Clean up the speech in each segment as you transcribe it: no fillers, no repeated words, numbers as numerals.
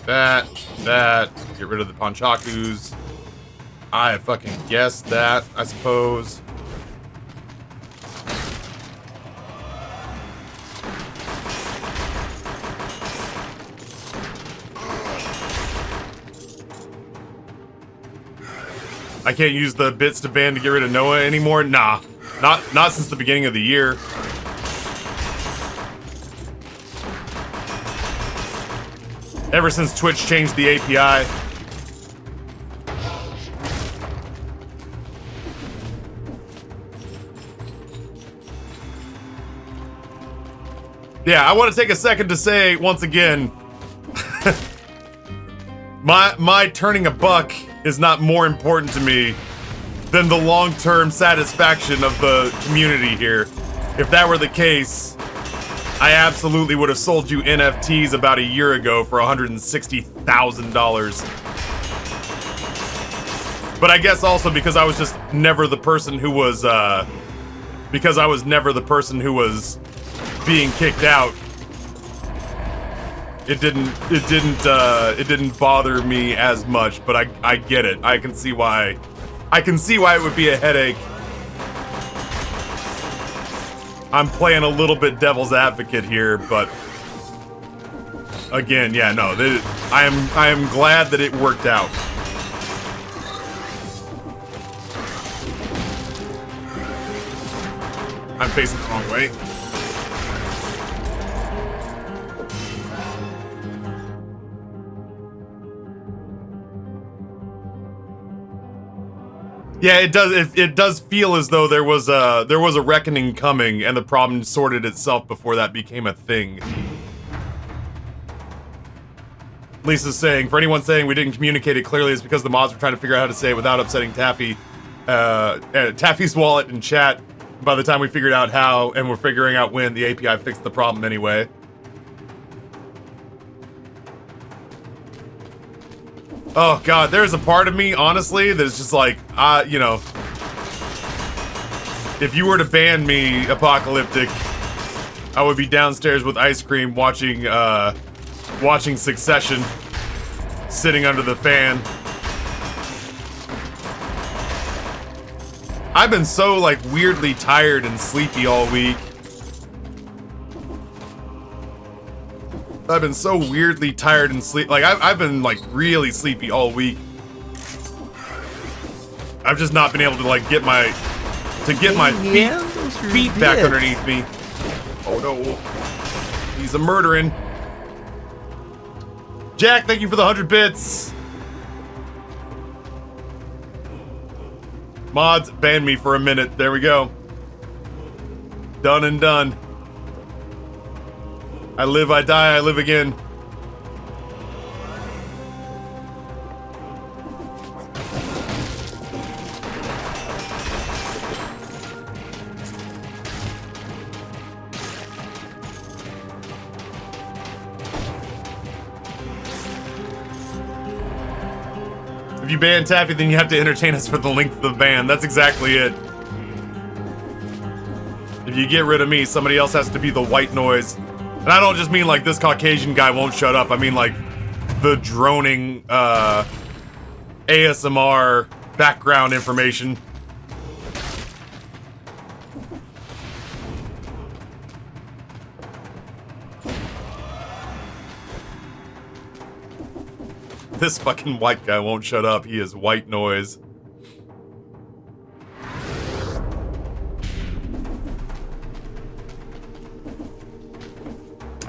that, get rid of the Ponchakus. I fucking guessed that, I suppose. I can't use the bits to ban to get rid of Noah anymore? Nah, not since the beginning of the year. Ever since Twitch changed the API. Yeah, I want to take a second to say once again, my turning a buck is not more important to me than the long-term satisfaction of the community here. If that were the case, I absolutely would have sold you NFTs about a year ago for $160,000. But I guess also because I was just never the person who was, being kicked out. It didn't bother me as much, but I get it. I can see why it would be a headache. I'm playing a little bit devil's advocate here, but again, yeah, no, I am glad that it worked out. I'm facing the wrong way. Yeah, it does. It does feel as though there was a reckoning coming, and the problem sorted itself before that became a thing. Lisa's saying, for anyone saying we didn't communicate it clearly, it's because the mods were trying to figure out how to say it without upsetting Taffy. Taffy's wallet in chat. By the time we figured out how, and we're figuring out when, the API fixed the problem anyway. Oh god, there's a part of me, honestly, that's just like, you know, if you were to ban me, Apocalyptic, I would be downstairs with ice cream watching Succession, sitting under the fan. I've been so, like, weirdly tired and sleepy all week. I've been so weirdly tired and I've been like really sleepy all week. I've just not been able to like get my feet back underneath me. Oh no. He's a murdering. Jack, thank you for the 100 bits. Mods, ban me for a minute. There we go. Done and done. I live, I die, I live again. If you ban Taffy, then you have to entertain us for the length of the ban. That's exactly it. If you get rid of me, somebody else has to be the white noise. And I don't just mean like this Caucasian guy won't shut up. I mean like the droning ASMR background information. This fucking white guy won't shut up. He is white noise.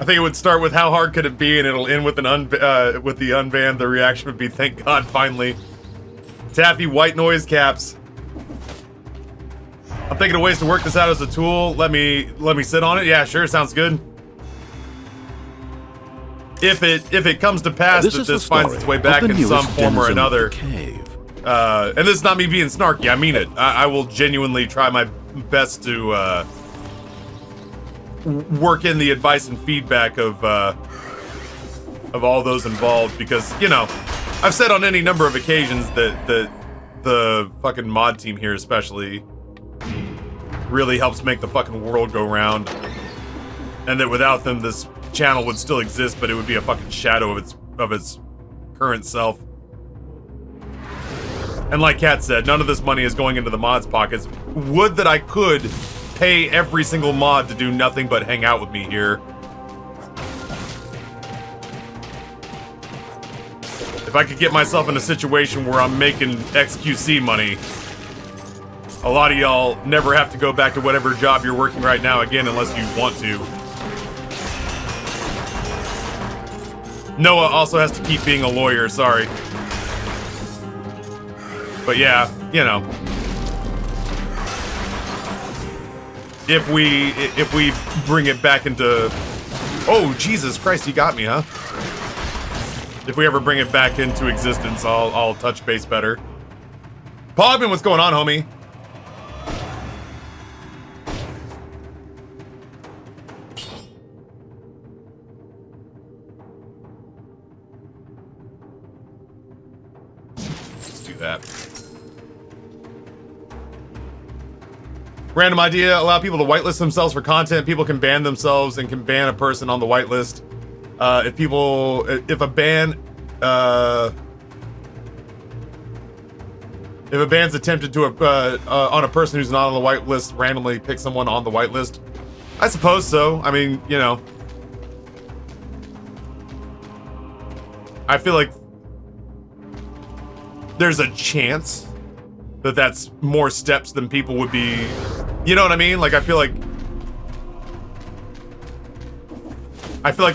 I think it would start with how hard could it be, and it'll end with the unbanned. The reaction would be, thank God, finally. Taffy white noise caps. I'm thinking of ways to work this out as a tool. Let me sit on it. Yeah, sure, sounds good. If it comes to pass that this finds its way back in some form or another, and this is not me being snarky. I mean it. I will genuinely try my best to work in the advice and feedback of all those involved, because, you know, I've said on any number of occasions that the fucking mod team here especially really helps make the fucking world go round, and that without them this channel would still exist, but it would be a fucking shadow of its current self. And like Kat said, none of this money is going into the mods' pockets. Would that I could pay every single mod to do nothing but hang out with me here. If I could get myself in a situation where I'm making XQC money, a lot of y'all never have to go back to whatever job you're working right now again unless you want to. Noah also has to keep being a lawyer, sorry. But yeah, you know. If we bring it back into... Oh, Jesus Christ, you got me, huh? If we ever bring it back into existence, I'll touch base better. Pogman, what's going on, homie? Let's do that. Random idea, allow people to whitelist themselves for content. People can ban themselves and can ban a person on the whitelist. If a ban's attempted to on a person who's not on the whitelist, randomly pick someone on the whitelist, I suppose so. I mean, you know, I feel like there's a chance that that's more steps than people would be. You know what I mean? Like, I feel like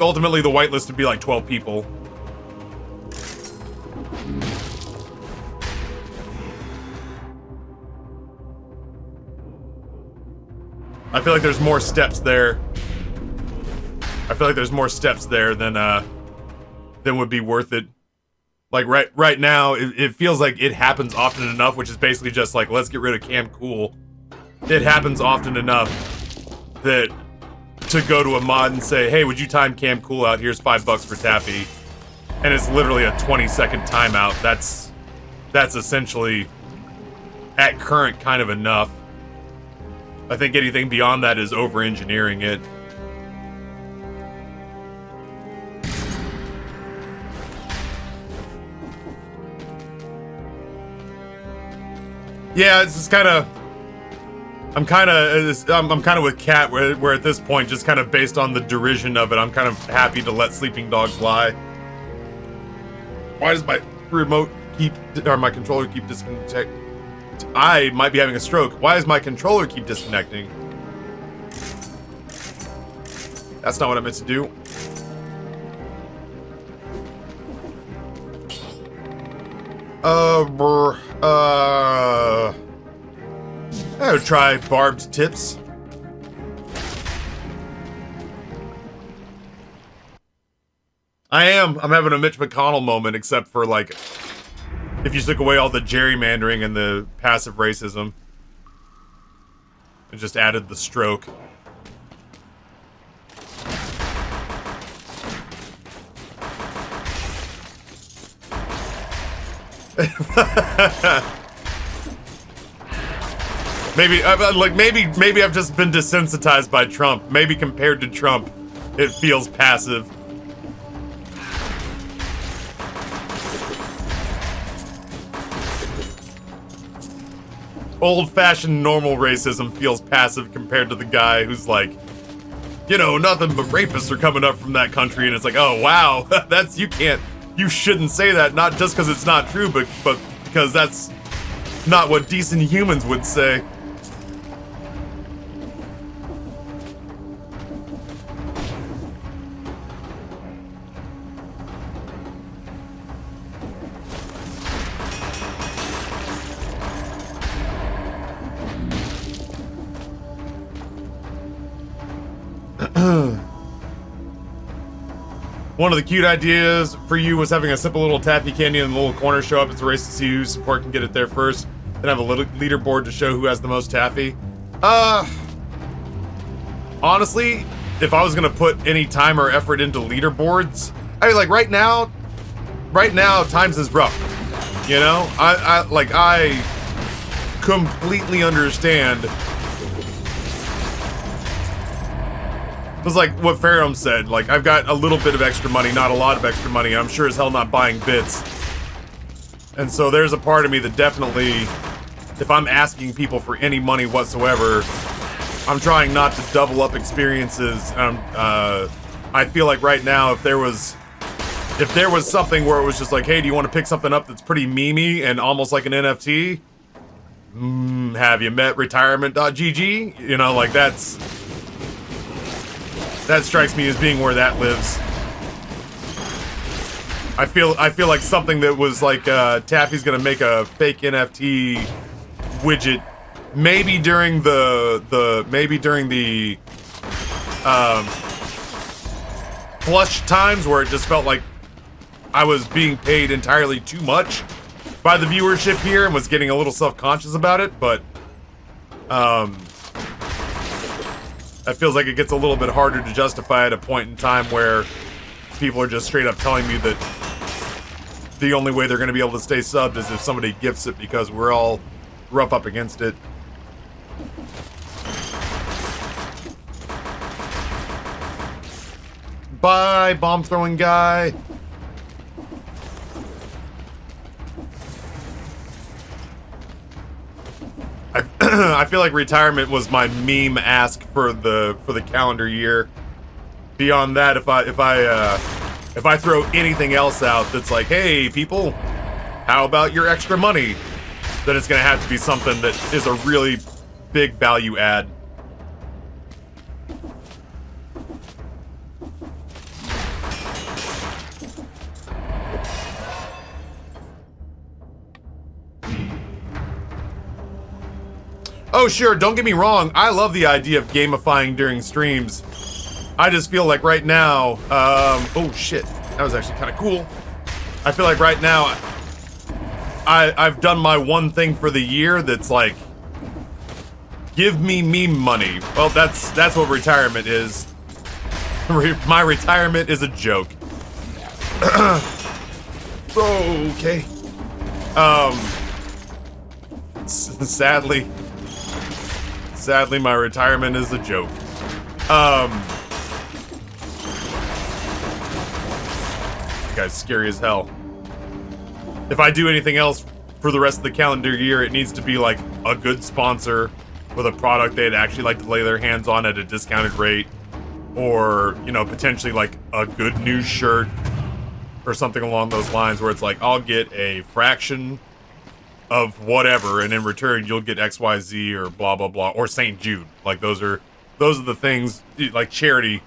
ultimately the whitelist would be like 12 people. I feel like there's more steps there. I feel like there's more steps there than would be worth it. Like right now, it feels like it happens often enough, which is basically just like, let's get rid of Cam Cool. It happens often enough that to go to a mod and say, hey, would you time Cam Cool out? Here's $5 for Taffy. And it's literally a 20-second timeout. That's essentially, at current, kind of enough. I think anything beyond that is over-engineering it. Yeah, it's just kind of... I'm kind of with Kat, where at this point, just kind of based on the derision of it, I'm kind of happy to let sleeping dogs lie. Why does my remote my controller keep disconnecting? I might be having a stroke. Why does my controller keep disconnecting? That's not what I meant to do. I would try Barb's tips. I'm having a Mitch McConnell moment, except for, like, if you took away all the gerrymandering and the passive racism and just added the stroke. Maybe I've just been desensitized by Trump. Maybe compared to Trump, it feels passive. Old-fashioned normal racism feels passive compared to the guy who's like, you know, nothing but rapists are coming up from that country, and it's like, oh wow, you shouldn't say that, not just because it's not true, but because that's not what decent humans would say. One of the cute ideas for you was having a simple little taffy candy in the little corner show up. It's a race to see whose support can get it there first. Then have a little leaderboard to show who has the most taffy. Honestly, if I was gonna put any time or effort into leaderboards, I mean, like right now, times is rough. You know, I completely understand It was like what Ferrum said, like, I've got a little bit of extra money, not a lot of extra money, I'm sure as hell not buying bits. And so there's a part of me that definitely, if I'm asking people for any money whatsoever, I'm trying not to double up experiences. I feel like right now, if there was something where it was just like, hey, do you want to pick something up that's pretty memey and almost like an NFT? Have you met retirement.gg? You know, like that strikes me as being where that lives. I feel like something that was like Taffy's gonna make a fake NFT widget, maybe during the flush times where it just felt like I was being paid entirely too much by the viewership here and was getting a little self-conscious about it, but that feels like it gets a little bit harder to justify at a point in time where people are just straight up telling me that the only way they're going to be able to stay subbed is if somebody gifts it because we're all rough up against it. Bye, bomb throwing guy. I feel like retirement was my meme ask for the calendar year. Beyond that, if I throw anything else out that's like, hey people, how about your extra money? Then it's gonna have to be something that is a really big value add. Oh sure, don't get me wrong, I love the idea of gamifying during streams. I just feel like right now, oh shit, that was actually kind of cool. I feel like right now, I've done my one thing for the year that's like, give me meme money. Well, that's what retirement is. My retirement is a joke. Okay. Sadly, my retirement is a joke. This guy's scary as hell. If I do anything else for the rest of the calendar year, it needs to be like a good sponsor with a product they'd actually like to lay their hands on at a discounted rate, or, you know, potentially like a good new shirt or something along those lines where it's like, I'll get a fraction of whatever, and in return you'll get XYZ or blah blah blah, or St. Jude. Like those are the things, like charity.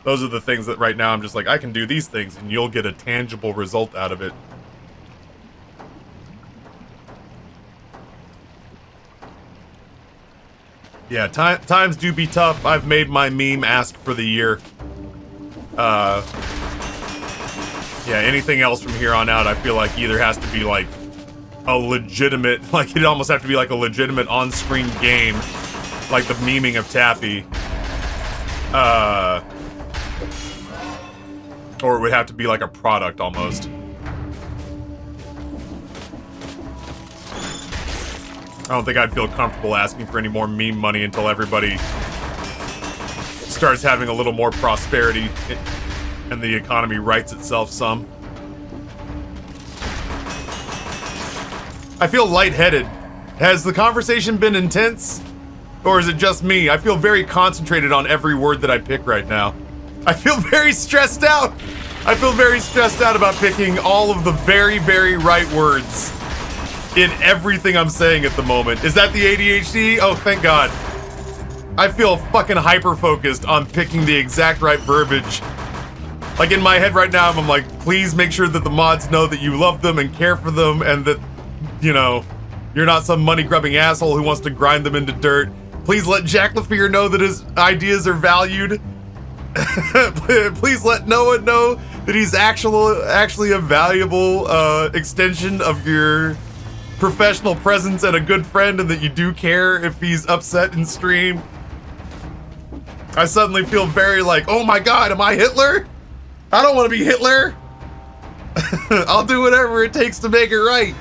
Those are the things that right now I'm just like, I can do these things and you'll get a tangible result out of it. Yeah, times do be tough. I've made my meme ask for the year. Yeah, anything else from here on out, I feel like either has to be like a legitimate, like it'd almost have to be like a legitimate on-screen game, like the memeing of Taffy. Or it would have to be like a product almost. I don't think I'd feel comfortable asking for any more meme money until everybody starts having a little more prosperity and the economy rights itself some. I feel lightheaded. Has the conversation been intense? Or is it just me? I feel very concentrated on every word that I pick right now. I feel very stressed out. I feel very stressed out about picking all of the very, very right words in everything I'm saying at the moment. Is that the ADHD? Oh, thank God. I feel fucking hyper-focused on picking the exact right verbiage. Like in my head right now, I'm like, please make sure that the mods know that you love them and care for them and that, you know, you're not some money-grubbing asshole who wants to grind them into dirt. Please let Jack LaFear know that his ideas are valued. Please let Noah know that he's actually a valuable extension of your professional presence and a good friend, and that you do care if he's upset in stream. I suddenly feel very like, oh my God, am I Hitler? I don't want to be Hitler. I'll do whatever it takes to make it right.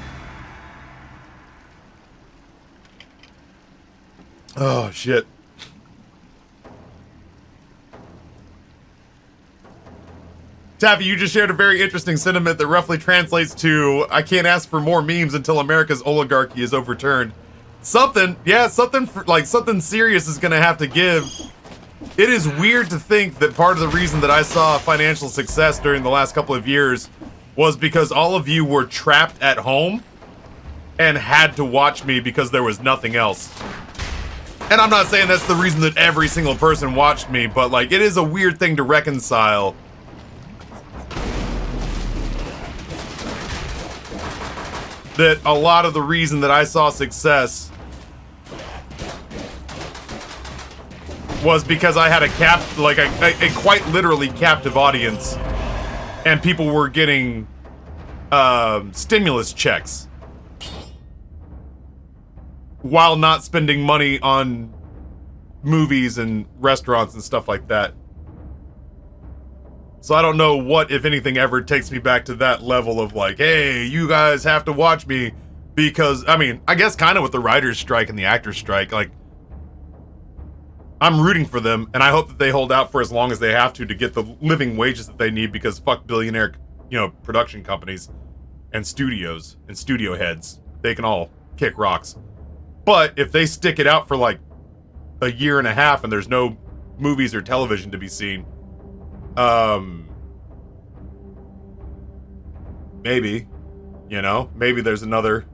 Oh shit. Taffy, you just shared a very interesting sentiment that roughly translates to, I can't ask for more memes until America's oligarchy is overturned. Something, yeah, something serious is gonna have to give. It is weird to think that part of the reason that I saw financial success during the last couple of years was because all of you were trapped at home and had to watch me because there was nothing else. And I'm not saying that's the reason that every single person watched me, but like, it is a weird thing to reconcile. That a lot of the reason that I saw success was because I had a quite literally captive audience, and people were getting stimulus checks while not spending money on movies and restaurants and stuff like that. So I don't know what, if anything, ever takes me back to that level of like, hey, you guys have to watch me because, I mean, I guess kind of with the writer's strike and the actor's strike, like, I'm rooting for them, and I hope that they hold out for as long as they have to get the living wages that they need, because fuck billionaire, production companies and studios and studio heads. They can all kick rocks. But if they stick it out for like a year and a half and there's no movies or television to be seen, maybe, maybe there's another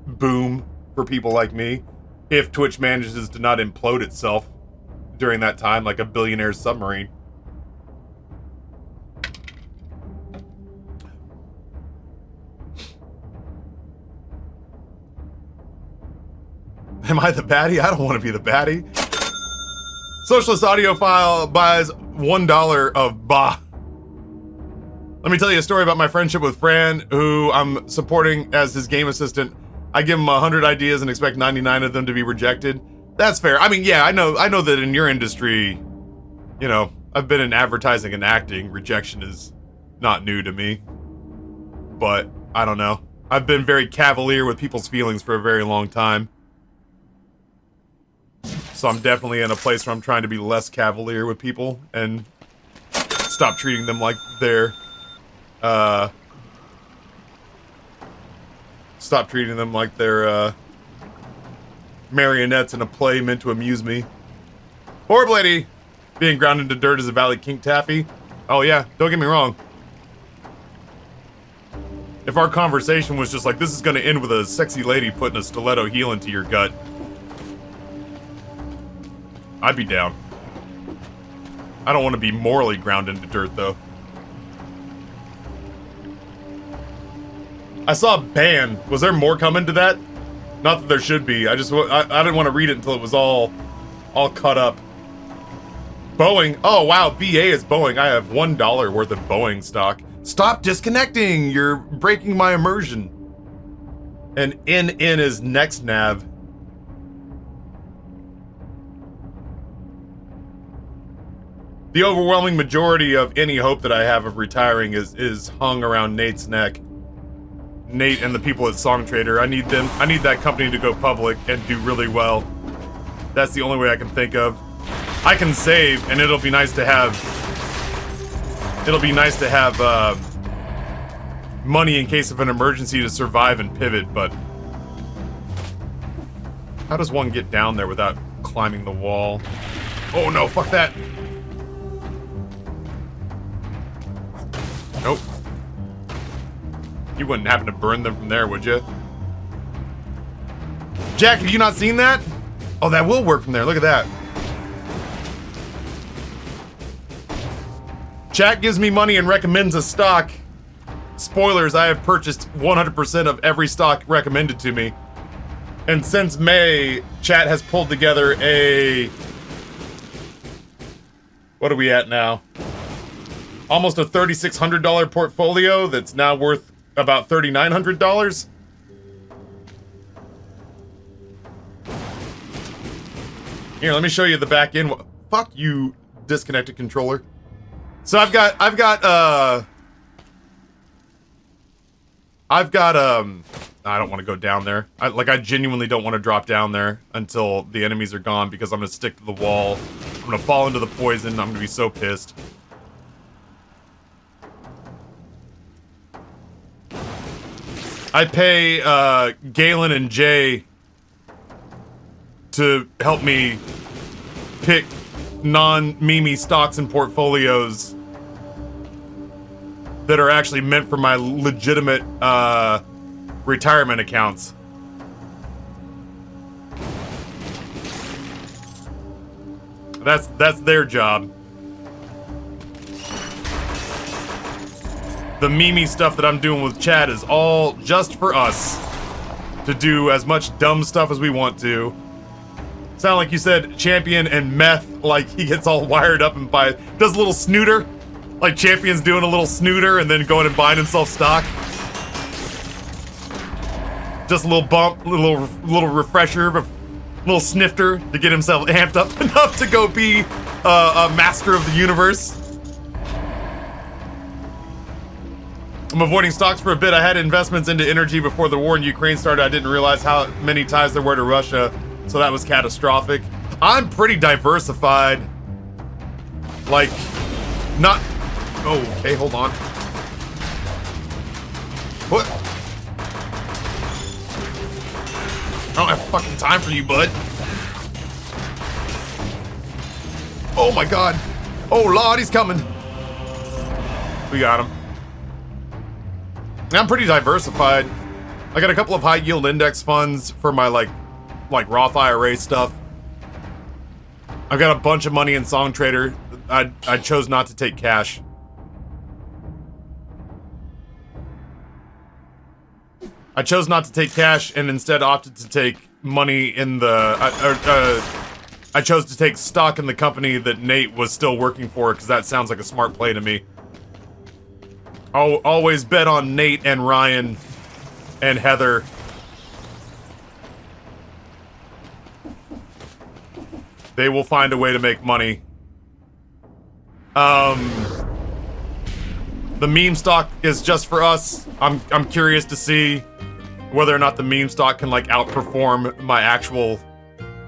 boom for people like me if Twitch manages to not implode itself during that time like a billionaire submarine. Am I the baddie? I don't want to be the baddie. Socialist Audiophile buys $1 of bah. Let me tell you a story about my friendship with Fran, who I'm supporting as his game assistant. I give him 100 ideas and expect 99 of them to be rejected. That's fair. I mean, yeah, I know that in your industry, I've been in advertising and acting. Rejection is not new to me. But, I don't know. I've been very cavalier with people's feelings for a very long time. So I'm definitely in a place where I'm trying to be less cavalier with people and stop treating them like they're, marionettes in a play meant to amuse me. Horrible lady! Being ground into dirt is a valid kink, Taffy. Oh yeah, don't get me wrong. If our conversation was just like, this is gonna end with a sexy lady putting a stiletto heel into your gut, I'd be down. I don't want to be morally ground into dirt, though. I saw a ban. Was there more coming to that? Not that there should be. I didn't want to read it until it was all cut up. Boeing. Oh, wow. BA is Boeing. I have $1 worth of Boeing stock. Stop disconnecting. You're breaking my immersion. And NN is next nav. The overwhelming majority of any hope that I have of retiring is hung around Nate's neck. Nate and the people at Song Trader. I need that company to go public and do really well. That's the only way I can think of. I can save, and it'll be nice to have money in case of an emergency to survive and pivot, but how does one get down there without climbing the wall? Oh no, fuck that. Nope. You wouldn't happen to burn them from there, would you? Jack, have you not seen that? Oh, that will work from there. Look at that. Chat gives me money and recommends a stock. Spoilers, I have purchased 100% of every stock recommended to me. And since May, chat has pulled together a... What are we at now? Almost a $3,600 portfolio that's now worth about $3,900. Here, let me show you the back end. Fuck you, disconnected controller. So I've got I don't want to go down there. I genuinely don't want to drop down there until the enemies are gone, because I'm gonna stick to the wall. I'm gonna fall into the poison. I'm gonna be so pissed. I pay Galen and Jay to help me pick non-Mimi stocks and portfolios that are actually meant for my legitimate retirement accounts. That's their job. The Mimi stuff that I'm doing with Chad is all just for us to do as much dumb stuff as we want to. Sound like you said Champion and meth, like he gets all wired up and does a little snooter. Like Champion's doing a little snooter and then going and buying himself stock. Just a little bump, a little refresher, a little snifter to get himself amped up enough to go be a master of the universe. I'm avoiding stocks for a bit. I had investments into energy before the war in Ukraine started. I didn't realize how many ties there were to Russia, so that was catastrophic. I'm pretty diversified. Like, not... Oh, okay, hold on. What? I don't have fucking time for you, bud. Oh my god. Oh Lord, he's coming. We got him. I'm pretty diversified. I got a couple of high yield index funds for my like Roth IRA stuff. I've got a bunch of money in Song Trader. I chose not to take cash. I chose not to take cash and instead opted to take money in the... I chose to take stock in the company that Nate was still working for because that sounds like a smart play to me. I'll always bet on Nate and Ryan and Heather. They will find a way to make money. The meme stock is just for us. I'm curious to see whether or not the meme stock can like outperform my actual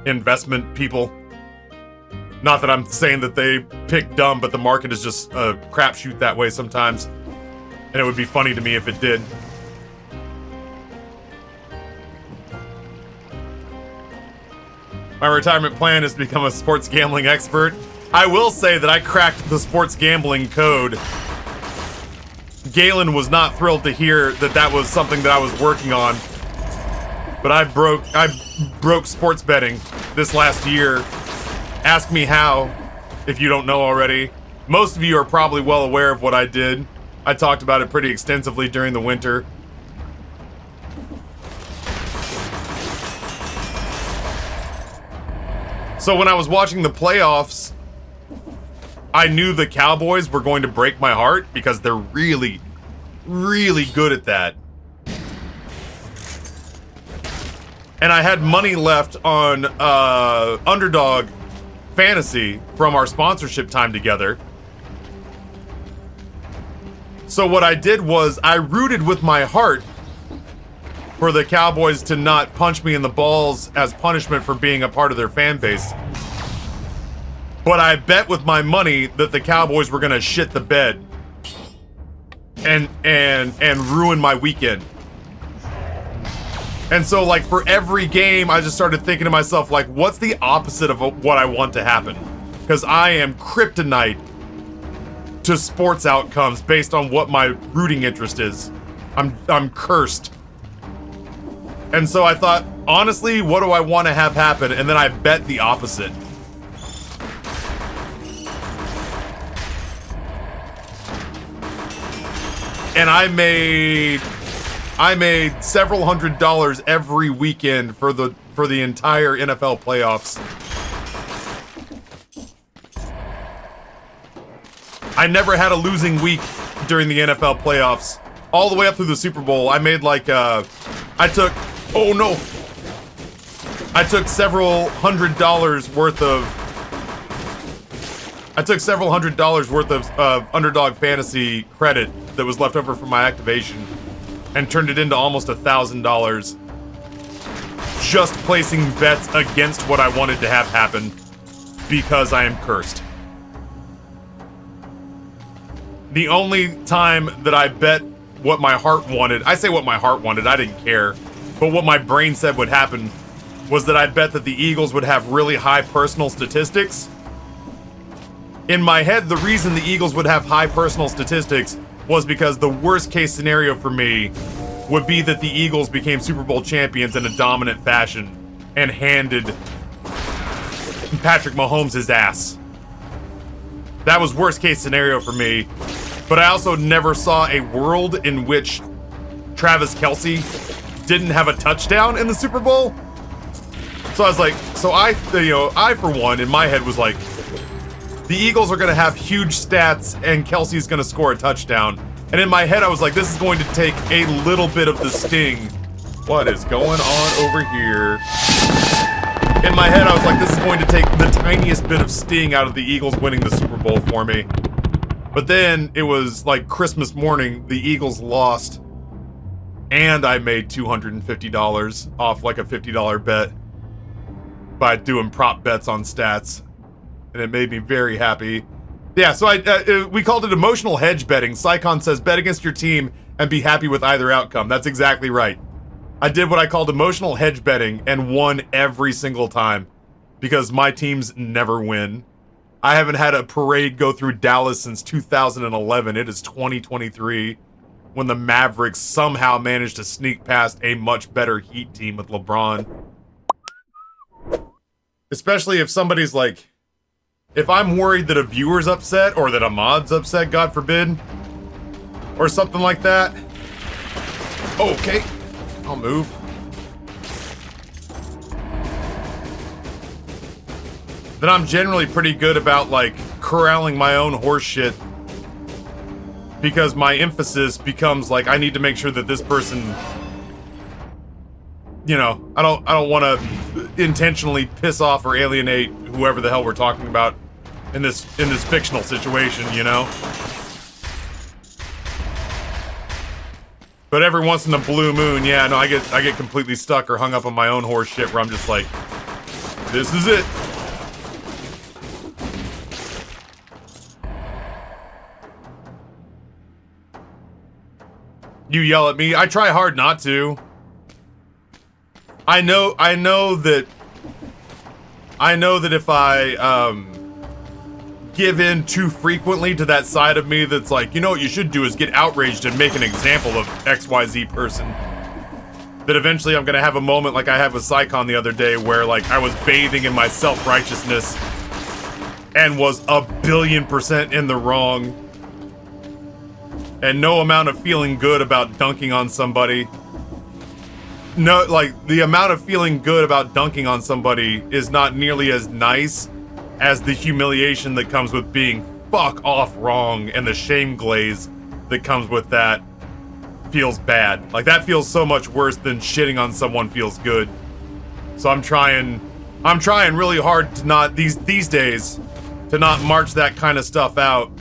investment people. Not that I'm saying that they pick dumb, but the market is just a crapshoot that way sometimes. And it would be funny to me if it did. My retirement plan is to become a sports gambling expert. I will say that I cracked the sports gambling code. Galen was not thrilled to hear that that was something that I was working on. But I broke sports betting this last year. Ask me how, if you don't know already. Most of you are probably well aware of what I did. I talked about it pretty extensively during the winter. So when I was watching the playoffs, I knew the Cowboys were going to break my heart because they're really, really good at that. And I had money left on Underdog Fantasy from our sponsorship time together. So what I did was I rooted with my heart for the Cowboys to not punch me in the balls as punishment for being a part of their fan base. But I bet with my money that the Cowboys were gonna shit the bed and ruin my weekend. And so like for every game, I just started thinking to myself like, what's the opposite of what I want to happen? Because I am kryptonite to sports outcomes based on what my rooting interest is. I'm cursed. And so I thought, honestly, what do I want to have happen? And then I bet the opposite. And I made several $100s every weekend for the entire NFL playoffs. I never had a losing week during the NFL playoffs. All the way up through the Super Bowl, I made like, I took several $100s worth of Underdog Fantasy credit that was left over from my activation and turned it into almost $1,000 just placing bets against what I wanted to have happen because I am cursed. The only time that I bet what my heart wanted. I say what my heart wanted, I didn't care. But what my brain said would happen was that I'd bet that the Eagles would have really high personal statistics. In my head, the reason the Eagles would have high personal statistics was because the worst case scenario for me would be that the Eagles became Super Bowl champions in a dominant fashion and handed Patrick Mahomes his ass. That was worst case scenario for me. But I also never saw a world in which Travis Kelce didn't have a touchdown in the Super Bowl. So I was like, I for one, in my head was like, the Eagles are going to have huge stats and Kelce's going to score a touchdown. And in my head, I was like, this is going to take a little bit of the sting. What is going on over here? In my head, I was like, this is going to take the tiniest bit of sting out of the Eagles winning the Super Bowl for me. But then it was like Christmas morning, the Eagles lost, and I made $250 off like a $50 bet by doing prop bets on stats, and it made me very happy. Yeah, so we called it emotional hedge betting. Sycon says, bet against your team and be happy with either outcome. That's exactly right. I did what I called emotional hedge betting and won every single time because my teams never win. I haven't had a parade go through Dallas since 2011. It is 2023 when the Mavericks somehow managed to sneak past a much better Heat team with LeBron. Especially if somebody's like, if I'm worried that a viewer's upset or that a mod's upset, God forbid, or something like that. Oh, okay, I'll move. Then I'm generally pretty good about like corralling my own horse shit because my emphasis becomes like I need to make sure that this person, you know, I don't want to intentionally piss off or alienate whoever the hell we're talking about in this fictional situation, you know. But every once in a blue moon, yeah, no, I get completely stuck or hung up on my own horse shit where I'm just like, this is it. You yell at me. I try hard not to. I know that if I give in too frequently to that side of me that's like, you know what you should do is get outraged and make an example of XYZ person. That eventually I'm gonna have a moment like I had with Sycon the other day where like I was bathing in my self-righteousness and was 1,000,000,000% in the wrong. And no amount of feeling good about dunking on somebody. No, like, the amount of feeling good about dunking on somebody is not nearly as nice as the humiliation that comes with being fuck off wrong and the shame glaze that comes with that feels bad. Like, that feels so much worse than shitting on someone feels good. So I'm trying really hard to not, these days, to not march that kind of stuff out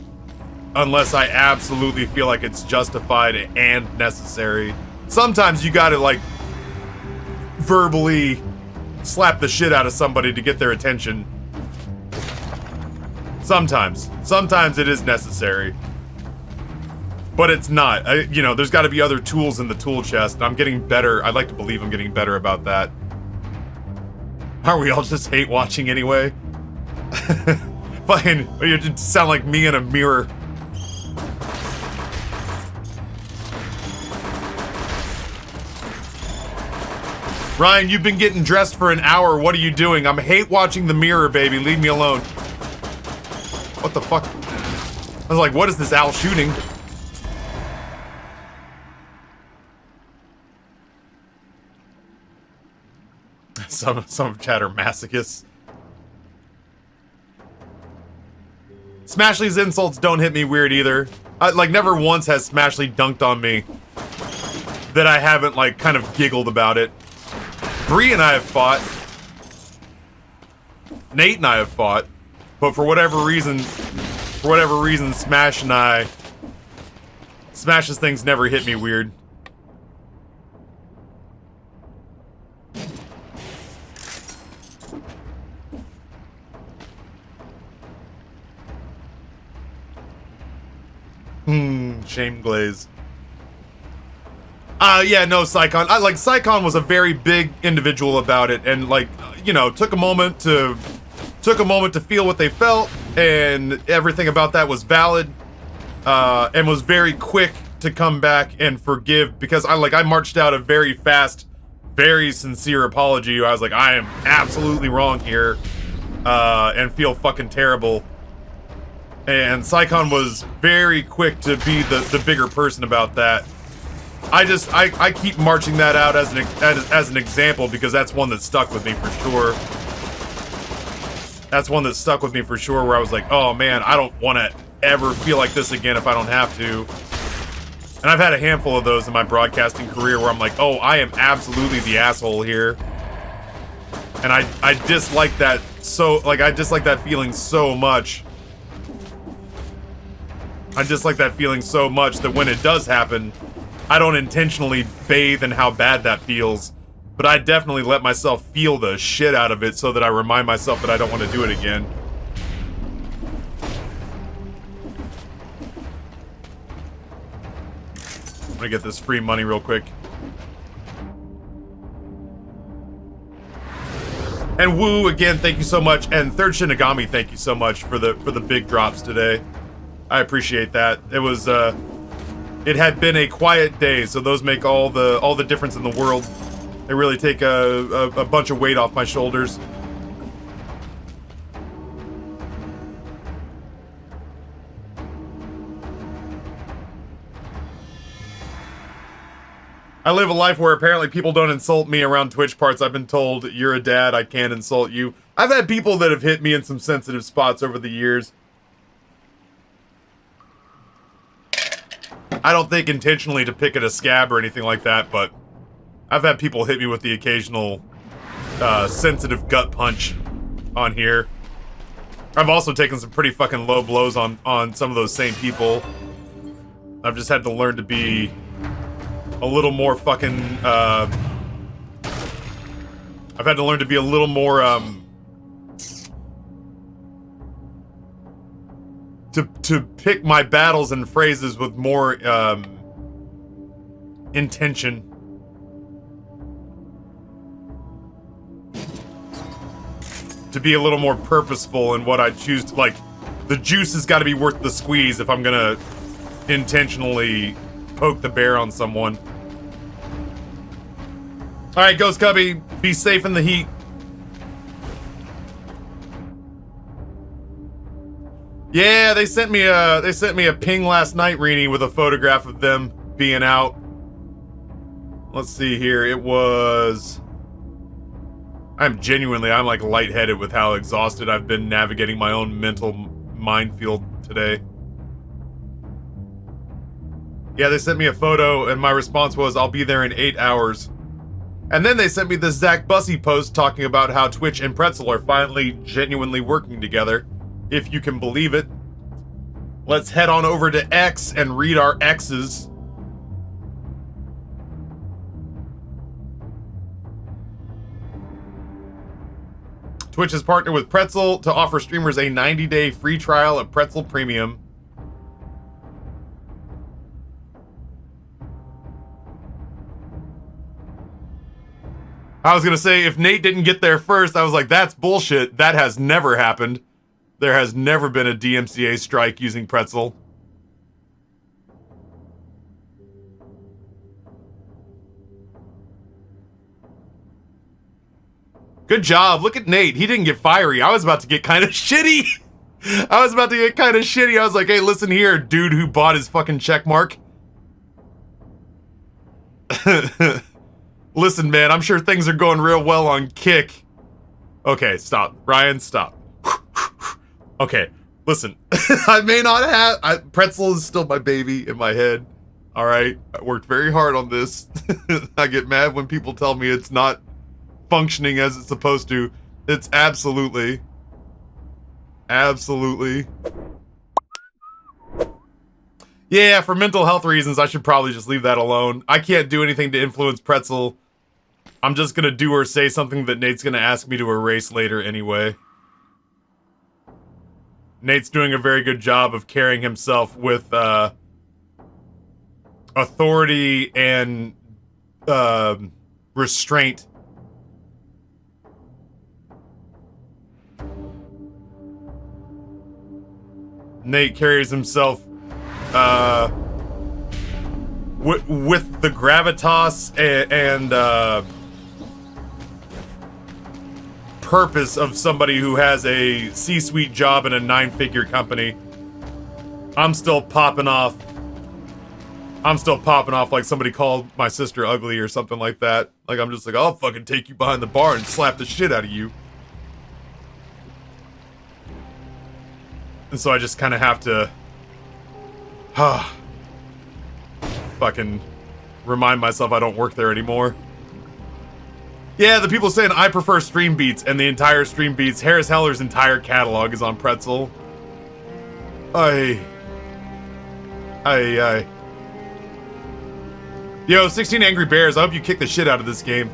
unless I absolutely feel like it's justified and necessary. Sometimes you gotta, like, verbally slap the shit out of somebody to get their attention. Sometimes it is necessary. But it's not. You know, there's gotta be other tools in the tool chest, and I'm getting better. I'd like to believe I'm getting better about that. Are we all just hate watching anyway? Fucking, you just sound like me in a mirror. Ryan, you've been getting dressed for an hour. What are you doing? I'm hate watching the mirror, baby. Leave me alone. What the fuck? I was like, what is this owl shooting? Some chat are masochists. Smashly's insults don't hit me weird either. Like, never once has Smashly dunked on me that I haven't, like, kind of giggled about it. Bree and I have fought. Nate and I have fought. But for whatever reason, Smash's things never hit me weird. Shame glaze. Yeah, no, Psycon. Psycon was a very big individual about it, and like, you know, took a moment to feel what they felt, and everything about that was valid, and was very quick to come back and forgive, because I marched out a very fast, very sincere apology. I was like, I am absolutely wrong here, and feel fucking terrible. And Psycon was very quick to be the bigger person about that. I keep marching that out as an example, because that's one that stuck with me for sure. That's one that stuck with me for sure, where I was like, oh man, I don't want to ever feel like this again if I don't have to. And I've had a handful of those in my broadcasting career where I'm like, oh, I am absolutely the asshole here. And I dislike that I dislike that feeling so much. I dislike that feeling so much that when it does happen, I don't intentionally bathe in how bad that feels, but I definitely let myself feel the shit out of it so that I remind myself that I don't want to do it again. I'm gonna get this free money real quick. And Woo, again, thank you so much. And Third Shinigami, thank you so much for the big drops today. I appreciate that. It was it had been a quiet day, so those make all the difference in the world. They really take a bunch of weight off my shoulders. I live a life where apparently people don't insult me around Twitch parts. I've been told, you're a dad, I can't insult you. I've had people that have hit me in some sensitive spots over the years. I don't think intentionally to pick at a scab or anything like that, but I've had people hit me with the occasional sensitive gut punch on here. I've also taken some pretty fucking low blows on some of those same people. I've just had to learn to be a little more fucking, I've had to learn to be a little more, to pick my battles and phrases with more, intention. To be a little more purposeful in what I choose to, like, the juice has got to be worth the squeeze if I'm gonna intentionally poke the bear on someone. Alright, Ghost Cubby, be safe in the heat. Yeah, they sent me a ping last night, Rini, with a photograph of them being out. Let's see here. It was... I'm like lightheaded with how exhausted I've been navigating my own mental minefield today. Yeah, they sent me a photo and my response was, I'll be there in 8 hours. And then they sent me this Zach Bussey post talking about how Twitch and Pretzel are finally genuinely working together, if you can believe it. Let's head on over to X and read our X's. Twitch has partnered with Pretzel to offer streamers a 90-day free trial of Pretzel Premium. I was gonna say, if Nate didn't get there first, I was like, that's bullshit. That has never happened. There has never been a DMCA strike using Pretzel. Good job. Look at Nate. He didn't get fiery. I was about to get kind of shitty. I was like, hey, listen here, dude who bought his fucking check mark. Listen, man, I'm sure things are going real well on Kick. Okay, stop. Ryan, stop. Okay, listen. I may not have... Pretzel is still my baby in my head. All right? I worked very hard on this. I get mad when people tell me it's not functioning as it's supposed to. It's absolutely... Absolutely. Yeah, for mental health reasons, I should probably just leave that alone. I can't do anything to influence Pretzel. I'm just gonna do or say something that Nate's gonna ask me to erase later anyway. Nate's doing a very good job of carrying himself with, authority and restraint. Nate carries himself with the gravitas and purpose of somebody who has a C-suite job in a 9-figure company. I'm still popping off like somebody called my sister ugly or something like that. Like, I'm just like, I'll fucking take you behind the bar and slap the shit out of you. And so I just kind of have to fucking remind myself I don't work there anymore. Yeah, the people saying I prefer Stream Beats, and the entire Stream Beats, Harris Heller's entire catalog is on Pretzel. Yo, 16 Angry Bears, I hope you kick the shit out of this game.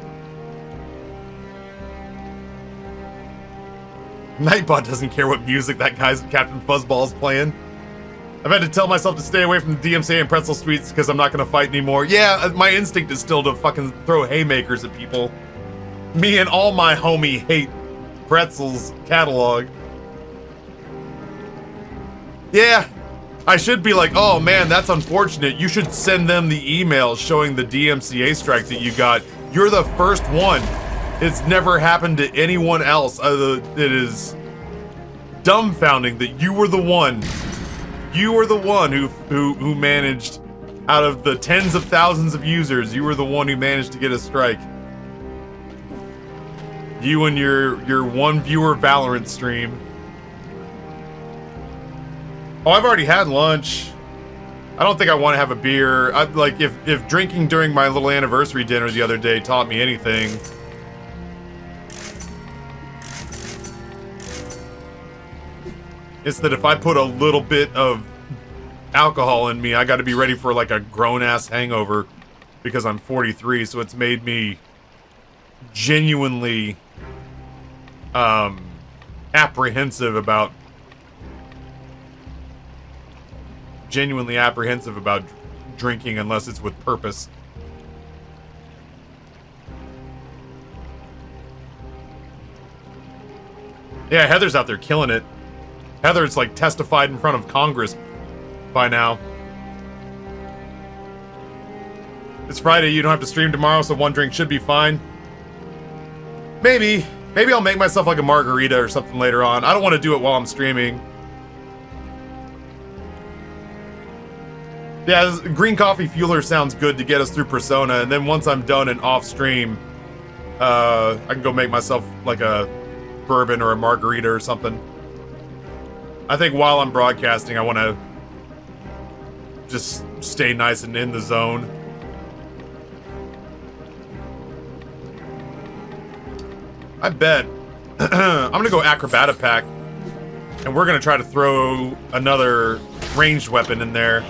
Nightbot doesn't care what music that guy's Captain Fuzzball's playing. I've had to tell myself to stay away from the DMCA and Pretzel Suites because I'm not gonna fight anymore. Yeah, my instinct is still to fucking throw haymakers at people. Me and all my homie hate Pretzel's catalog. Yeah, I should be like, oh man, that's unfortunate. You should send them the email showing the DMCA strike that you got. You're the first one. It's never happened to anyone else. It is dumbfounding that you were the one. You were the one who managed, out of the tens of thousands of users, you were the one who managed to get a strike. You and your one viewer Valorant stream. Oh, I've already had lunch. I don't think I want to have a beer. Like, if drinking during my little anniversary dinner the other day taught me anything, it's that if I put a little bit of alcohol in me, I got to be ready for like a grown-ass hangover because I'm 43, so it's made me genuinely apprehensive about drinking unless it's with purpose. Yeah, Heather's out there killing it. Heather's like testified in front of Congress by now. It's Friday, you don't have to stream tomorrow, so one drink should be fine. Maybe I'll make myself like a margarita or something later on. I don't want to do it while I'm streaming. Yeah, green coffee fueler sounds good to get us through Persona, and then once I'm done and off stream, I can go make myself like a bourbon or a margarita or something. I think while I'm broadcasting, I want to just stay nice and in the zone. I bet I'm gonna go Acrobata Pack, and we're gonna try to throw another ranged weapon in there.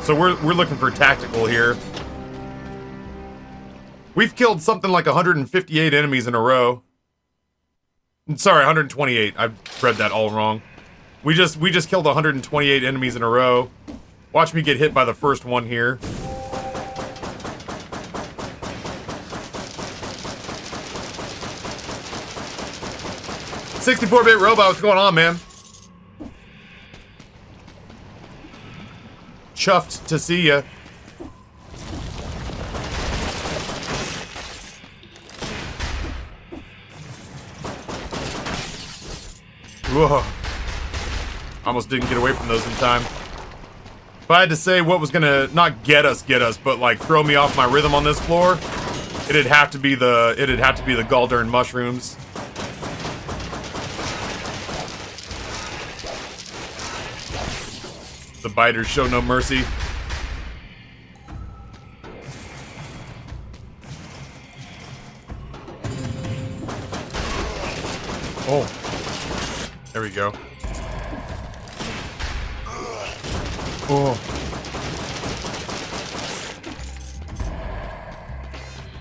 So we're looking for tactical here. We've killed something like 158 enemies in a row. Sorry, 128. I've read that all wrong. We just killed 128 enemies in a row. Watch me get hit by the first one here. $64-bit robot, what's going on, man? Chuffed to see ya. Whoa. Almost didn't get away from those in time. If I had to say what was gonna not get us, but like throw me off my rhythm on this floor, it'd have to be the Galdern mushrooms. The biters show no mercy. Oh. There we go. Oh.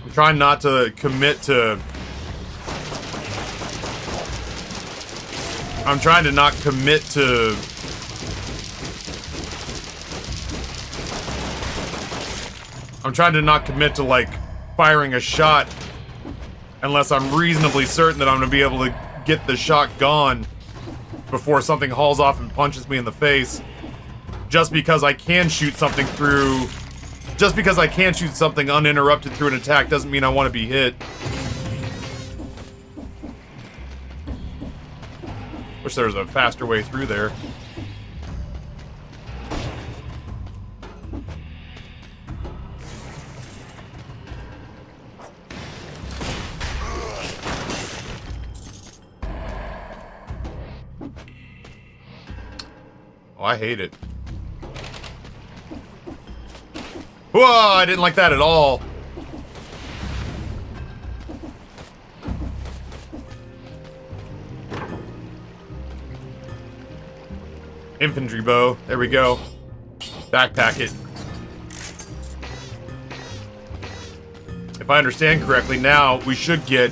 I'm trying not to commit to... I'm trying to not commit to... I'm trying to not commit to, like, firing a shot unless I'm reasonably certain that I'm going to be able to get the shot gone before something hauls off and punches me in the face. Just because I can shoot something through... Just because I can shoot something uninterrupted through an attack doesn't mean I want to be hit. Wish there was a faster way through there. Oh, I hate it. Whoa, I didn't like that at all. Infantry bow. There we go. Backpack it. If I understand correctly, now we should get,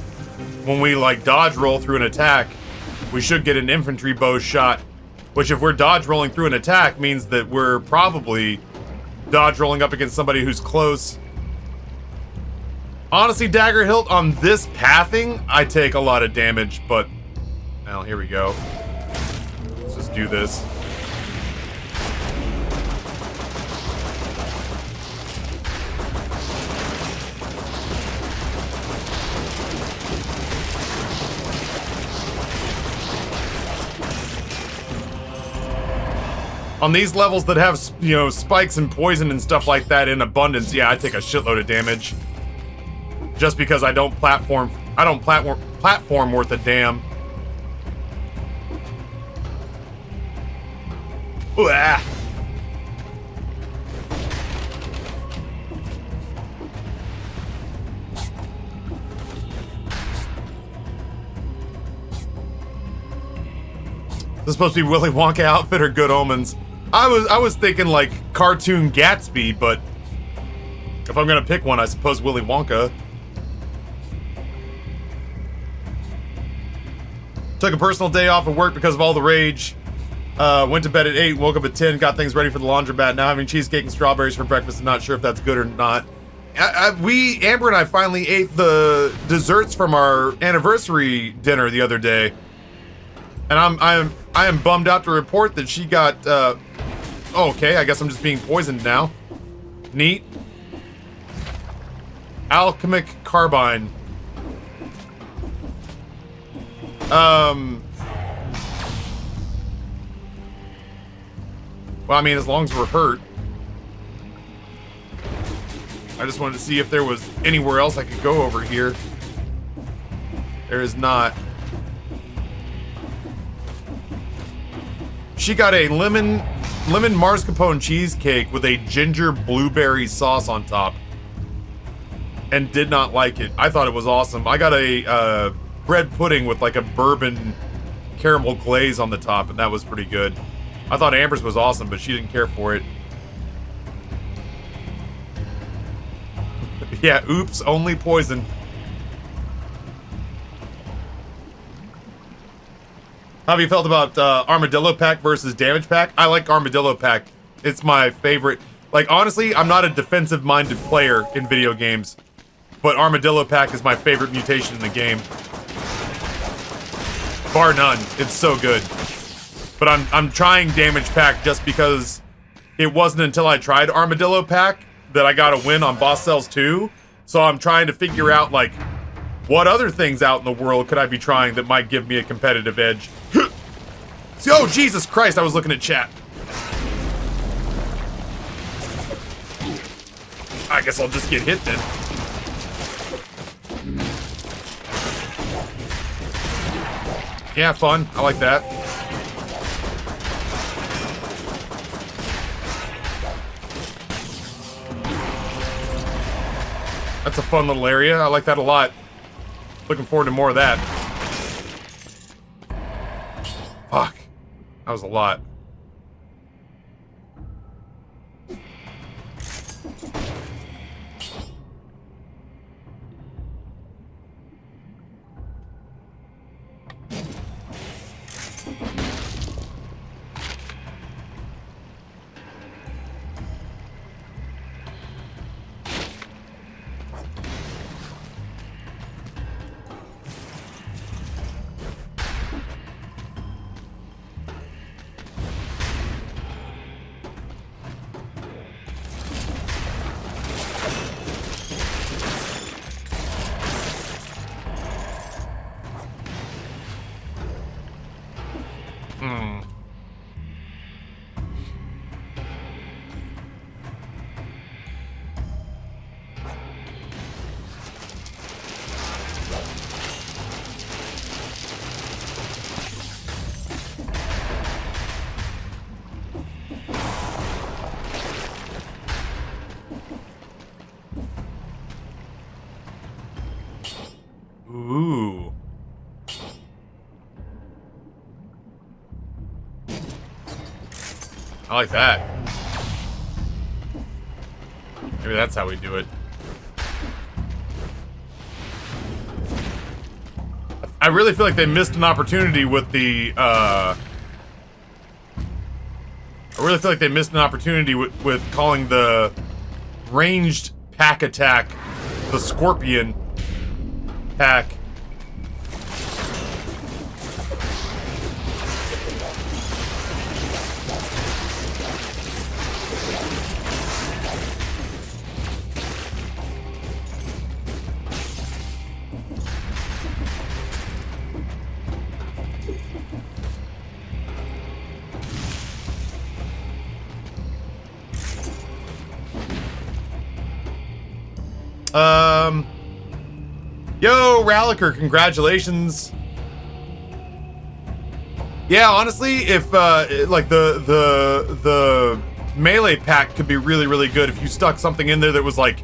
when we like dodge roll through an attack, we should get an infantry bow shot. Which, if we're dodge rolling through an attack, means that we're probably dodge rolling up against somebody who's close. Honestly, Dagger Hilt, on this pathing, I take a lot of damage, but... Well, here we go. Let's just do this. On these levels that have, you know, spikes and poison and stuff like that in abundance, yeah, I take a shitload of damage. Just because I don't platform worth a damn. Ooh, ah. This is supposed to be Willy Wonka outfit or Good Omens. I was thinking like cartoon Gatsby, but if I'm gonna pick one, I suppose Willy Wonka. Took a personal day off of work because of all the rage. Went to bed at 8, woke up at 10, got things ready for the laundromat. Now having cheesecake and strawberries for breakfast and not sure if that's good or not. Amber and I finally ate the desserts from our anniversary dinner the other day. And I am bummed out to report that she got, oh, okay, I guess I'm just being poisoned now. Neat. Alchemic Carbine. Well, I mean, as long as we're hurt. I just wanted to see if there was anywhere else I could go over here. There is not. She got a lemon mascarpone cheesecake with a ginger blueberry sauce on top. And did not like it. I thought it was awesome. I got a bread pudding with like a bourbon caramel glaze on the top, and that was pretty good. I thought Amber's was awesome, but she didn't care for it. Yeah, oops, only poison. How have you felt about Armadillo Pack versus Damage Pack? I like Armadillo Pack. It's my favorite. Like, honestly, I'm not a defensive-minded player in video games, but Armadillo Pack is my favorite mutation in the game. Bar none. It's so good. But I'm trying Damage Pack just because it wasn't until I tried Armadillo Pack that I got a win on Boss Cells 2. So I'm trying to figure out, like, what other things out in the world could I be trying that might give me a competitive edge? Oh, Jesus Christ, I was looking at chat. I guess I'll just get hit then. Yeah, fun. I like that. That's a fun little area. I like that a lot. Looking forward to more of that. Fuck. That was a lot. I like that. Maybe that's how we do it. I really feel like they missed an opportunity with the, I really feel like they missed an opportunity with calling the ranged pack attack the Scorpion pack. Yo, Ralliker, congratulations. Yeah, honestly, if like the melee pack could be really, really good if you stuck something in there that was like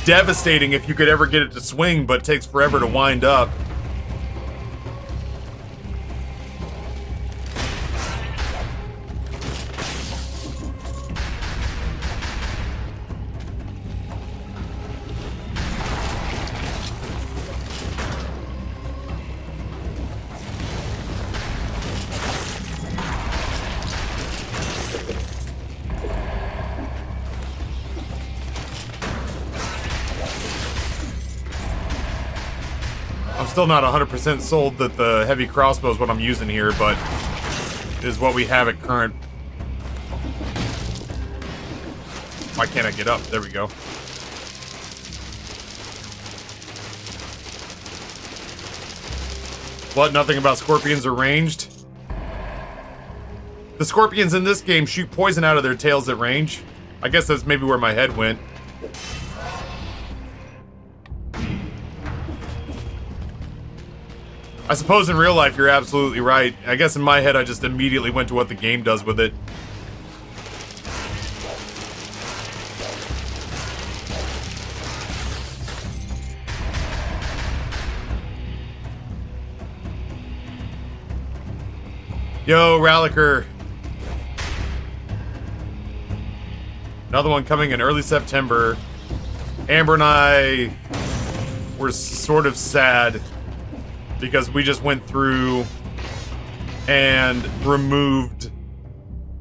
devastating if you could ever get it to swing, but takes forever to wind up. Still not 100% sold that the heavy crossbow is what I'm using here, but is what we have at current. Why can't I get up? There we go. What? Nothing about scorpions are ranged? The scorpions in this game shoot poison out of their tails at range. I guess that's maybe where my head went. I suppose in real life you're absolutely right. I guess in my head I just immediately went to what the game does with it. Yo, Ralliker. Another one coming in early September. Amber and I were sort of sad because we just went through and removed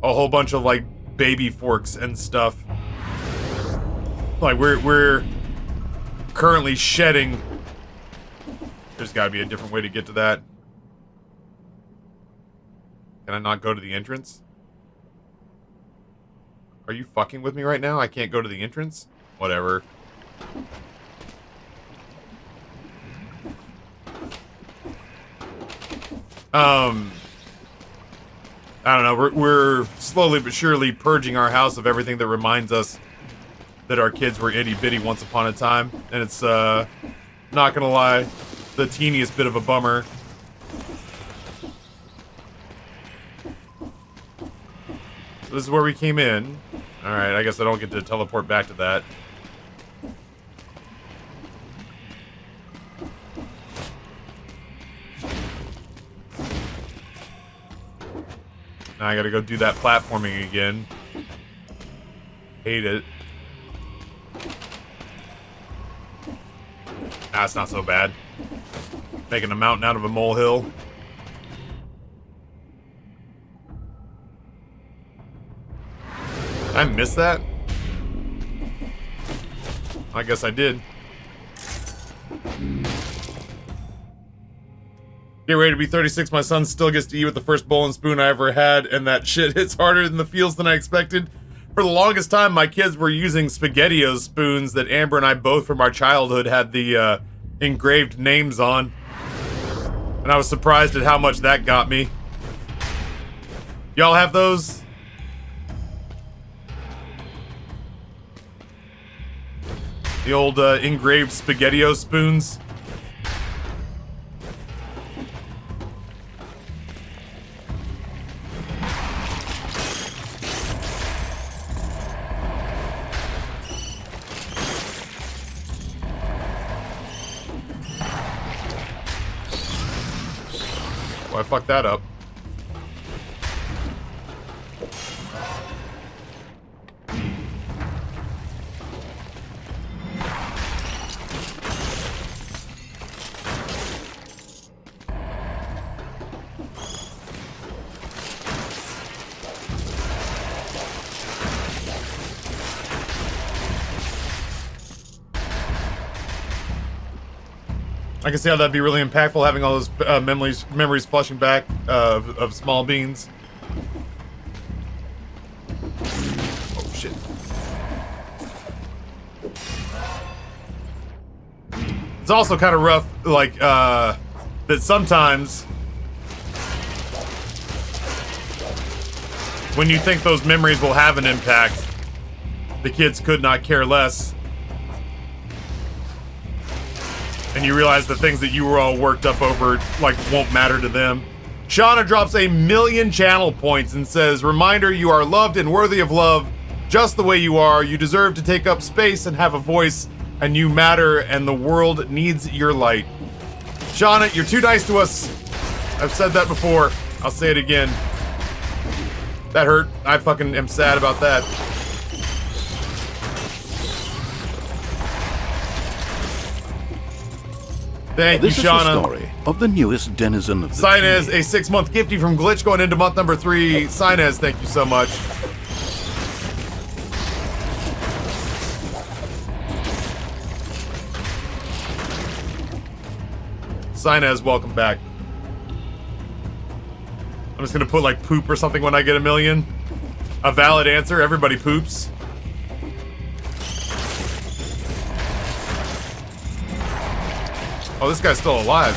a whole bunch of like baby forks and stuff. Like we're currently shedding. There's gotta be a different way to get to that. Can I not go to the entrance? Are you fucking with me right now? I can't go to the entrance? Whatever. I don't know, we're slowly but surely purging our house of everything that reminds us that our kids were itty-bitty once upon a time, and it's, not gonna lie, the teeniest bit of a bummer. So this is where we came in. Alright, I guess I don't get to teleport back to that. Now I gotta go do that platforming again. Hate it. Nah, it's not so bad. Making a mountain out of a molehill. Did I miss that? I guess I did. Get ready to be 36. My son still gets to eat with the first bowl and spoon I ever had, and that shit hits harder in the feels than I expected. For the longest time, my kids were using SpaghettiOs spoons that Amber and I both from our childhood had the engraved names on. And I was surprised at how much that got me. Y'all have those? The old engraved SpaghettiOs spoons? I fucked that up. I can see how that'd be really impactful, having all those memories flushing back of small beans. Oh shit. It's also kind of rough, like, that sometimes when you think those memories will have an impact, the kids could not care less. And you realize the things that you were all worked up over, like, won't matter to them. Shauna drops 1,000,000 channel points and says, reminder, you are loved and worthy of love, just the way you are. You deserve to take up space and have a voice, and you matter, and the world needs your light. Shauna, you're too nice to us. I've said that before. I'll say it again. That hurt. I fucking am sad about that. Thank you, Shauna. This is the story of the newest denizen of the Sinez, a 6-month gifty from Glitch going into month number 3. Sinez, thank you so much. Sinez, welcome back. I'm just gonna put like poop or something when I get 1,000,000. A valid answer, everybody poops. Oh, this guy's still alive.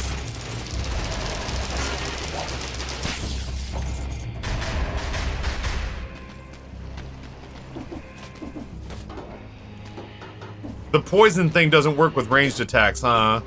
The poison thing doesn't work with ranged attacks, huh?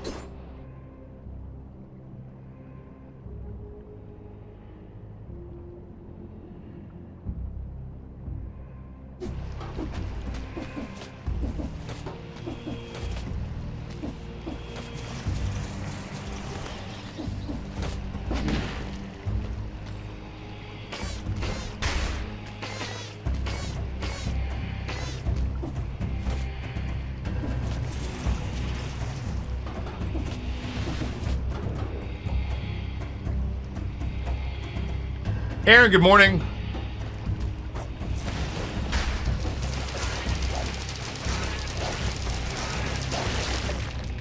Aaron, good morning.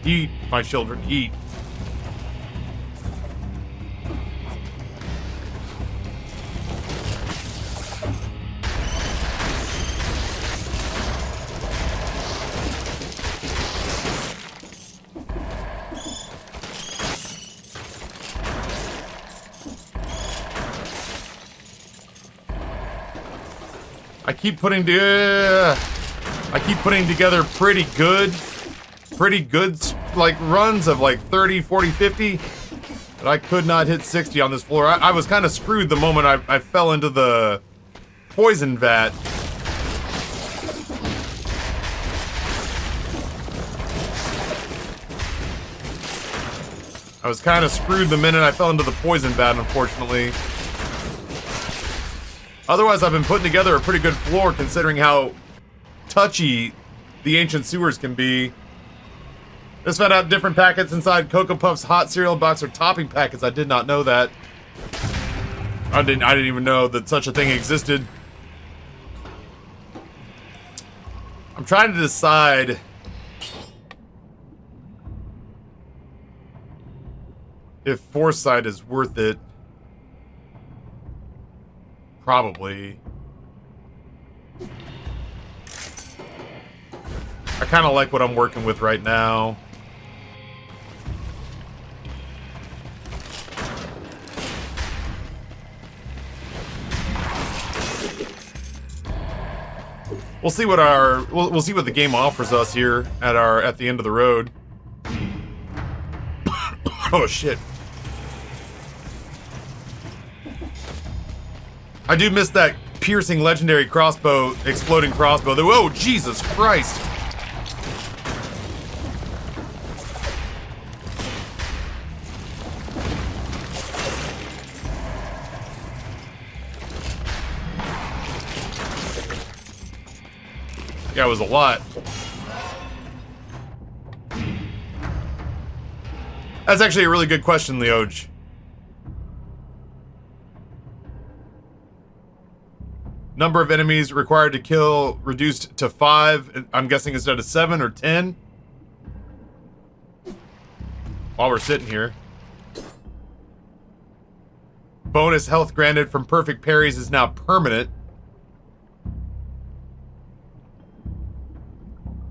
Eat, my children, eat. I keep putting together pretty good like runs of like 30, 40, 50, but I could not hit 60 on this floor. I was kind of screwed the moment I fell into the poison vat. I was kind of screwed the minute I fell into the poison vat, unfortunately. Otherwise, I've been putting together a pretty good floor considering how touchy the ancient sewers can be. Just found out different packets inside Cocoa Puffs hot cereal box are topping packets. I did not know that. I didn't even know that such a thing existed. I'm trying to decide if Foresight is worth it. Probably. I kind of like what I'm working with right now. We'll see what we'll see what the game offers us here at the end of the road. Oh shit. I do miss that piercing legendary crossbow, exploding crossbow. Whoa, Jesus Christ. Yeah, it was a lot. That's actually a really good question, Leoj. Number of enemies required to kill reduced to 5. I'm guessing instead of 7 or 10. while we're sitting here. Bonus health granted from perfect parries is now permanent.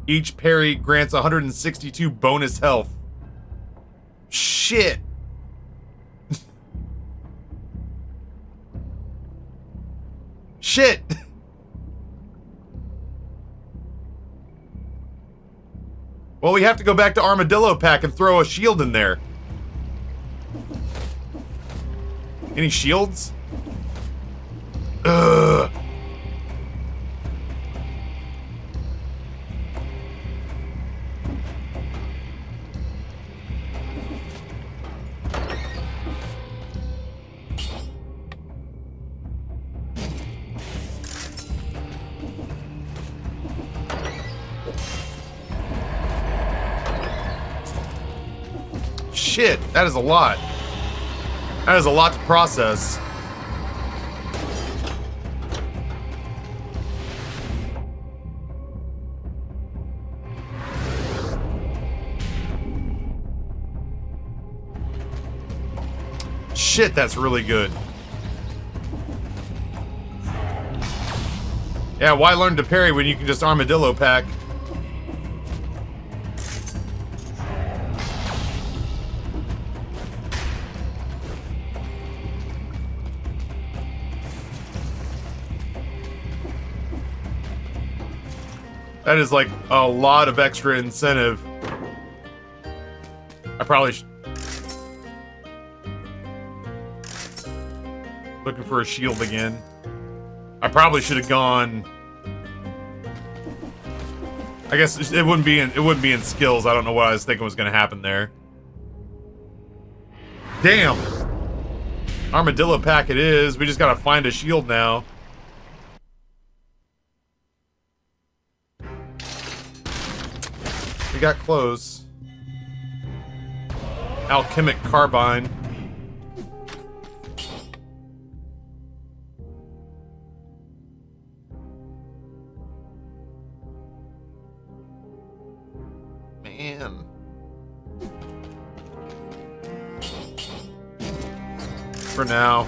Each parry grants 162 bonus health. Shit. Shit. Well, we have to go back to Armadillo Pack and throw a shield in there. Any shields? Ugh. Shit, that is a lot. That is a lot to process. Shit, that's really good. Yeah, why learn to parry when you can just Armadillo Pack? That is like a lot of extra incentive. I probably should. Looking for a shield again. I probably should have gone. I guess it wouldn't be in skills. I don't know what I was thinking was going to happen there. Damn. Armadillo Pack it is. We just got to find a shield now. We got close. Alchemic Carbine. Man. For now.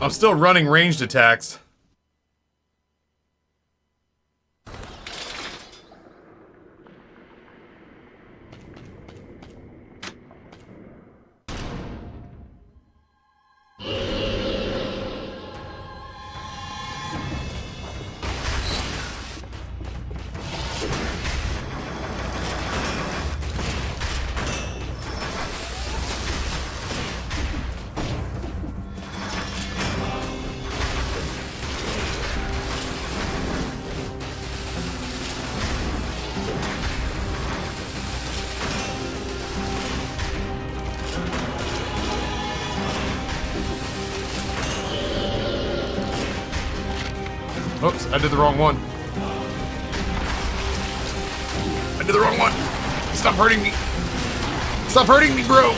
I'm still running ranged attacks. Oops, I did the wrong one. I did the wrong one. Stop hurting me. Stop hurting me, bro.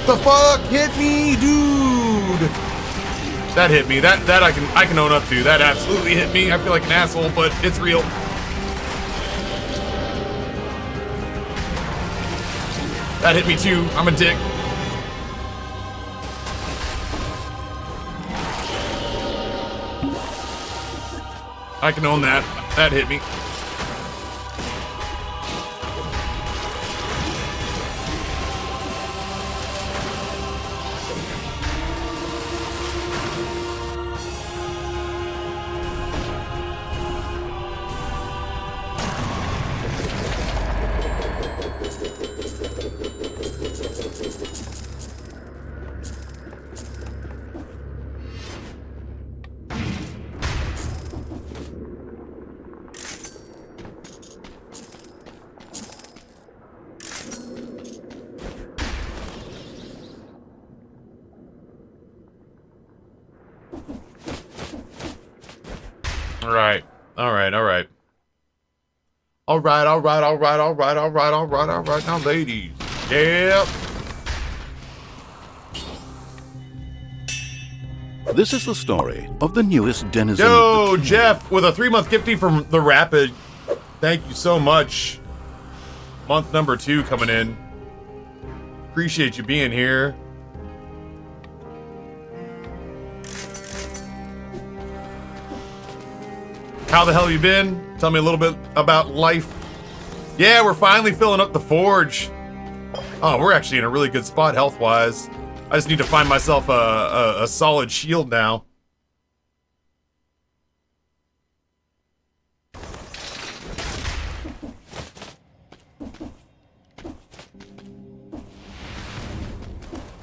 The fuck hit me, dude? That hit me. That I can own up to. That absolutely hit me. I feel like an asshole, but it's real. That hit me too. I'm a dick. I can own that. That hit me. Alright. Alright, alright. Alright, alright, alright, alright, alright, alright, alright. Now, ladies. Yep. This is the story of the newest denizen. Yo, Jeff, with a 3-month gifting from The Rapid. Thank you so much. Month number 2 coming in. Appreciate you being here. How the hell you been? Tell me a little bit about life. Yeah, we're finally filling up the forge. Oh, we're actually in a really good spot health-wise. I just need to find myself a solid shield now.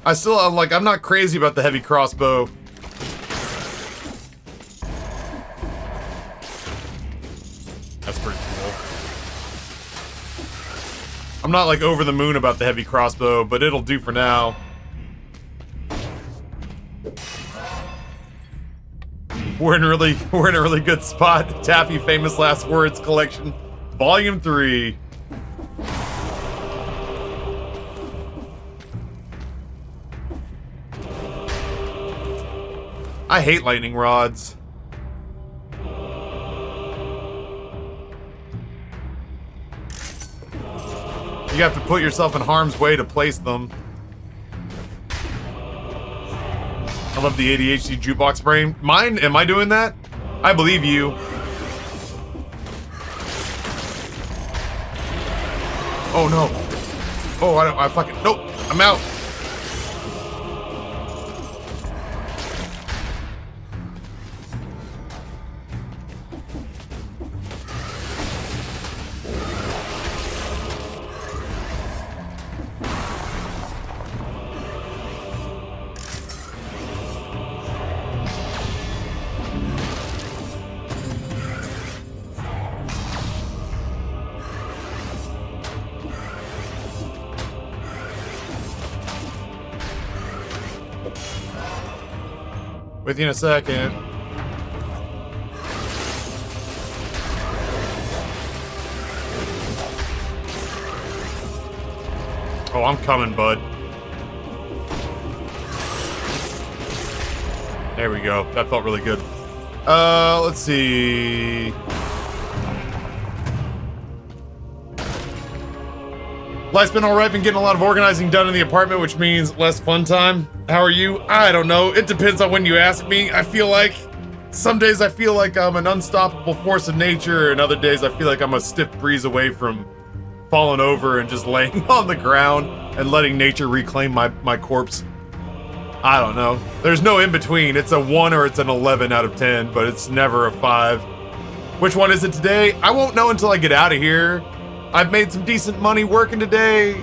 I'm not crazy about the heavy crossbow. That's pretty cool. I'm not like over the moon about the heavy crossbow, but it'll do for now. We're in a really good spot. Taffy Famous Last Words Collection, Volume 3. I hate lightning rods. You have to put yourself in harm's way to place them. I love the ADHD jukebox brain. Mine? Am I doing that? I believe you. Oh no. Oh, I fucking, nope. I'm out. With you in a second. Oh, I'm coming, bud. There we go. That felt really good. Let's see. Life's been alright, been getting a lot of organizing done in the apartment, which means less fun time. How are you? I don't know. It depends on when you ask me. I feel like some days I feel like I'm an unstoppable force of nature, and other days I feel like I'm a stiff breeze away from falling over and just laying on the ground and letting nature reclaim my corpse. I don't know. There's no in between. It's a 1 or it's an 11 out of 10, but it's never a 5. Which one is it today? I won't know until I get out of here. I've made some decent money working today,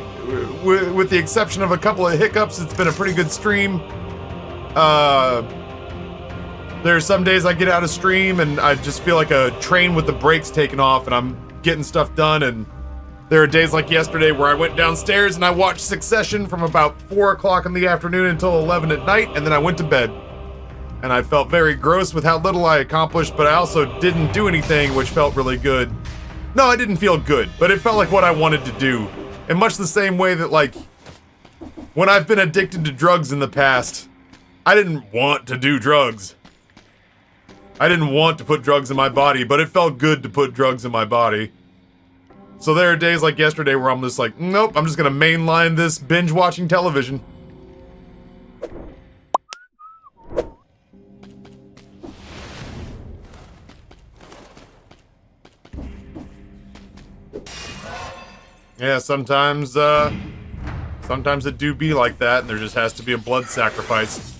with the exception of a couple of hiccups. It's been a pretty good stream. There's some days I get out of stream and I just feel like a train with the brakes taken off and I'm getting stuff done, and there are days like yesterday where I went downstairs and I watched Succession from about 4 o'clock in the afternoon until 11 at night, and then I went to bed. And I felt very gross with how little I accomplished, but I also didn't do anything, which felt really good. No, I didn't feel good, but it felt like what I wanted to do. In much the same way that, like, when I've been addicted to drugs in the past, I didn't want to do drugs. I didn't want to put drugs in my body, but it felt good to put drugs in my body. So there are days like yesterday where I'm just like, nope, I'm just gonna mainline this binge watching television. Yeah, sometimes it do be like that, and there just has to be a blood sacrifice.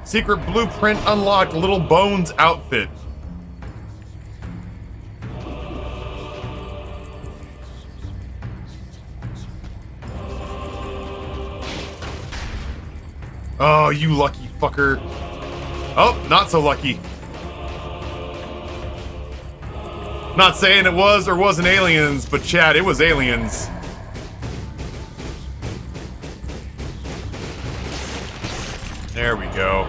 Secret blueprint unlocked, Little Bones outfit. Oh, you lucky fucker. Oh, not so lucky. Not saying it was or wasn't aliens, but Chad, it was aliens. There we go.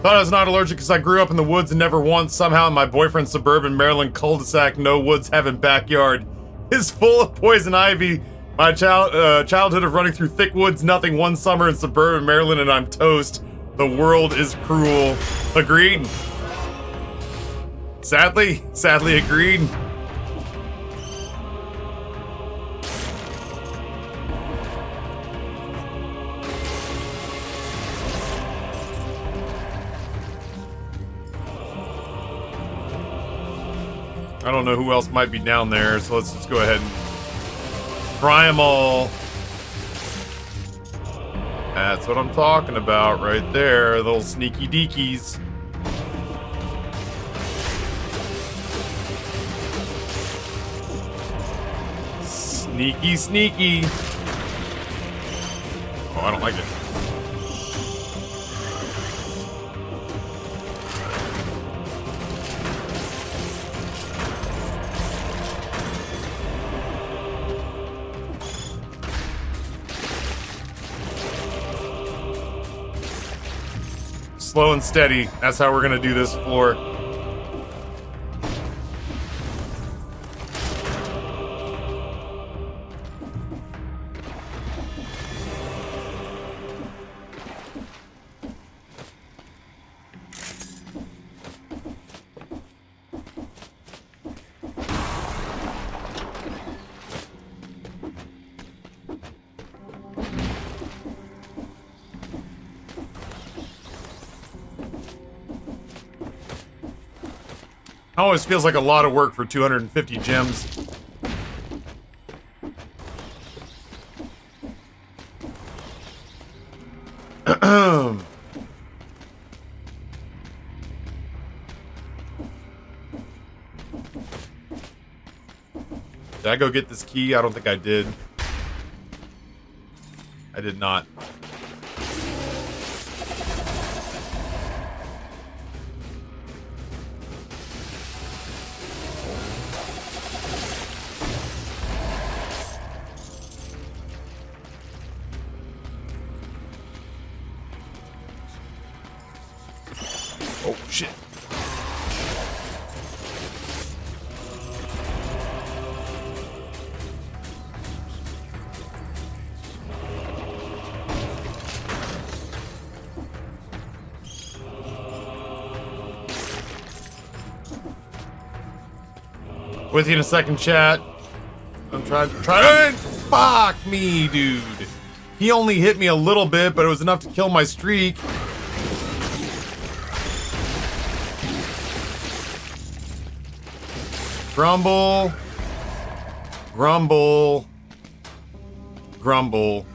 Thought I was not allergic because I grew up in the woods and never once, somehow in my boyfriend's suburban Maryland cul-de-sac, no woods having backyard, is full of poison ivy. My childhood of running through thick woods, nothing one summer in suburban Maryland, and I'm toast. The world is cruel. Agreed. Sadly agreed. I don't know who else might be down there, so let's just go ahead and try them all. That's what I'm talking about right there, little sneaky deekies. Sneaky, sneaky. Oh, I don't like it. Slow and steady. That's how we're gonna do this floor. Always feels like a lot of work for 250 gems. Did I go get this key? I don't think I did. I did not. Oh, shit. With you in a second, chat. I'm trying. Fuck me, dude. He only hit me a little bit, but it was enough to kill my streak. Grumble. Grumble. Grumble.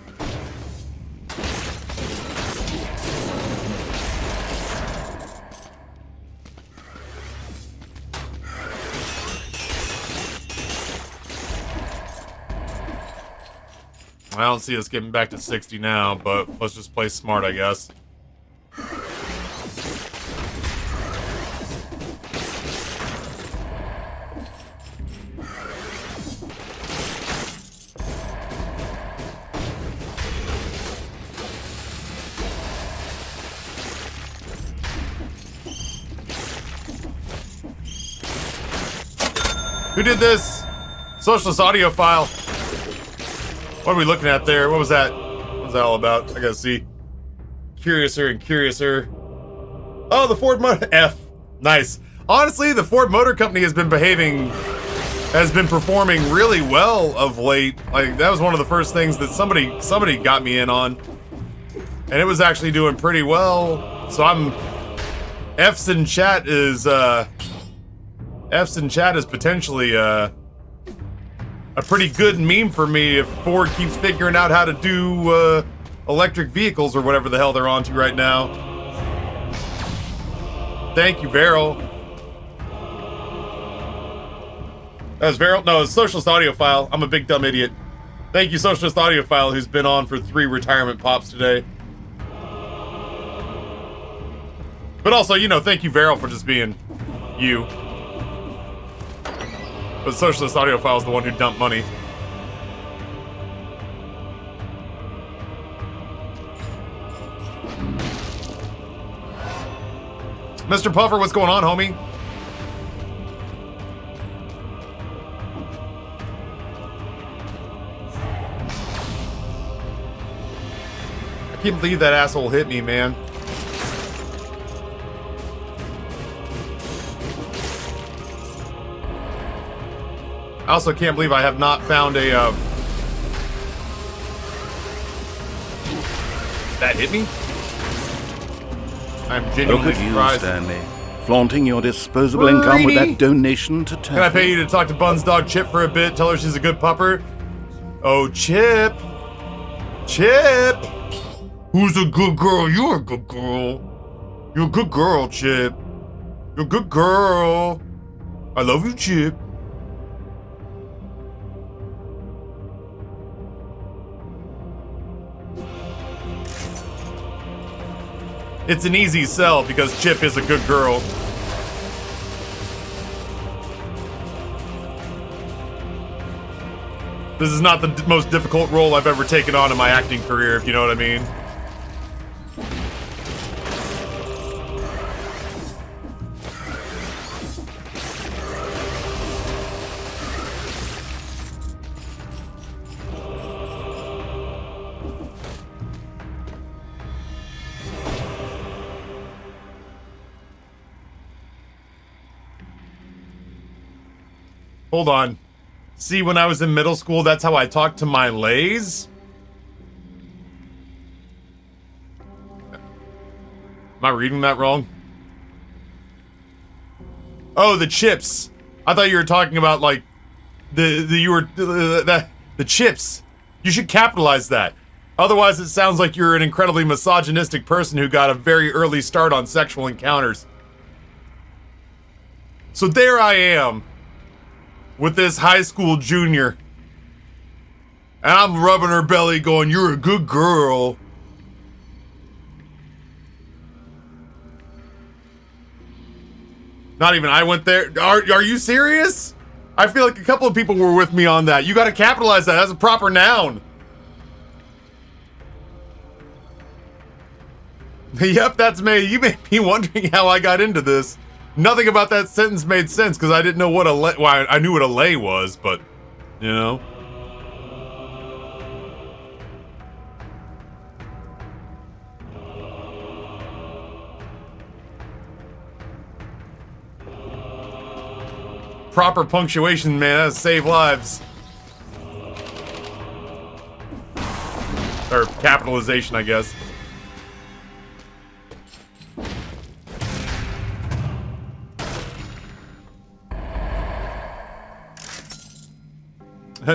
I don't see us getting back to 60 now, but let's just play smart, I guess. Who did this? Socialist audio file. What are we looking at there? What was that? What was that all about? I gotta see. Curiouser and curiouser. Oh, the Ford Motor F. Nice. Honestly, the Ford Motor Company has been performing really well of late. Like, that was one of the first things that somebody got me in on. And it was actually doing pretty well. So F's in chat is potentially a pretty good meme for me if Ford keeps figuring out how to do electric vehicles or whatever the hell they're onto right now. Thank you, Varel. That was Varel? No, it's Socialist Audiophile. I'm a big dumb idiot. Thank you, Socialist Audiophile, who's been on for 3 retirement pops today. But also, you know, thank you, Varel, for just being you. But Socialist Audiophile is the one who dumped money. Mr. Puffer, what's going on, homie? I can't believe that asshole hit me, man. I also can't believe I have not found a, That hit me? I'm genuinely Look at you, surprised. Stanley, flaunting your disposable income with that donation to Taffy. Can I pay you to talk to Bun's dog Chip for a bit? Tell her she's a good pupper? Oh, Chip. Chip. Who's a good girl? You're a good girl. You're a good girl, Chip. You're a good girl. I love you, Chip. It's an easy sell because Chip is a good girl. This is not the most difficult role I've ever taken on in my acting career, if you know what I mean. Hold on. See, when I was in middle school, that's how I talked to my lays? Am I reading that wrong? Oh, the chips. I thought you were talking about, like, the chips. You should capitalize that. Otherwise, it sounds like you're an incredibly misogynistic person who got a very early start on sexual encounters. So there I am. With this high school junior. And I'm rubbing her belly going, you're a good girl. Not even I went there. Are you serious? I feel like a couple of people were with me on that. You gotta capitalize that as a proper noun. Yep, that's me. You may be wondering how I got into this. Nothing about that sentence made sense because I didn't know what a lay. Well, I knew what a lay was, but you know. Proper punctuation, man, that'll save lives. Or capitalization, I guess.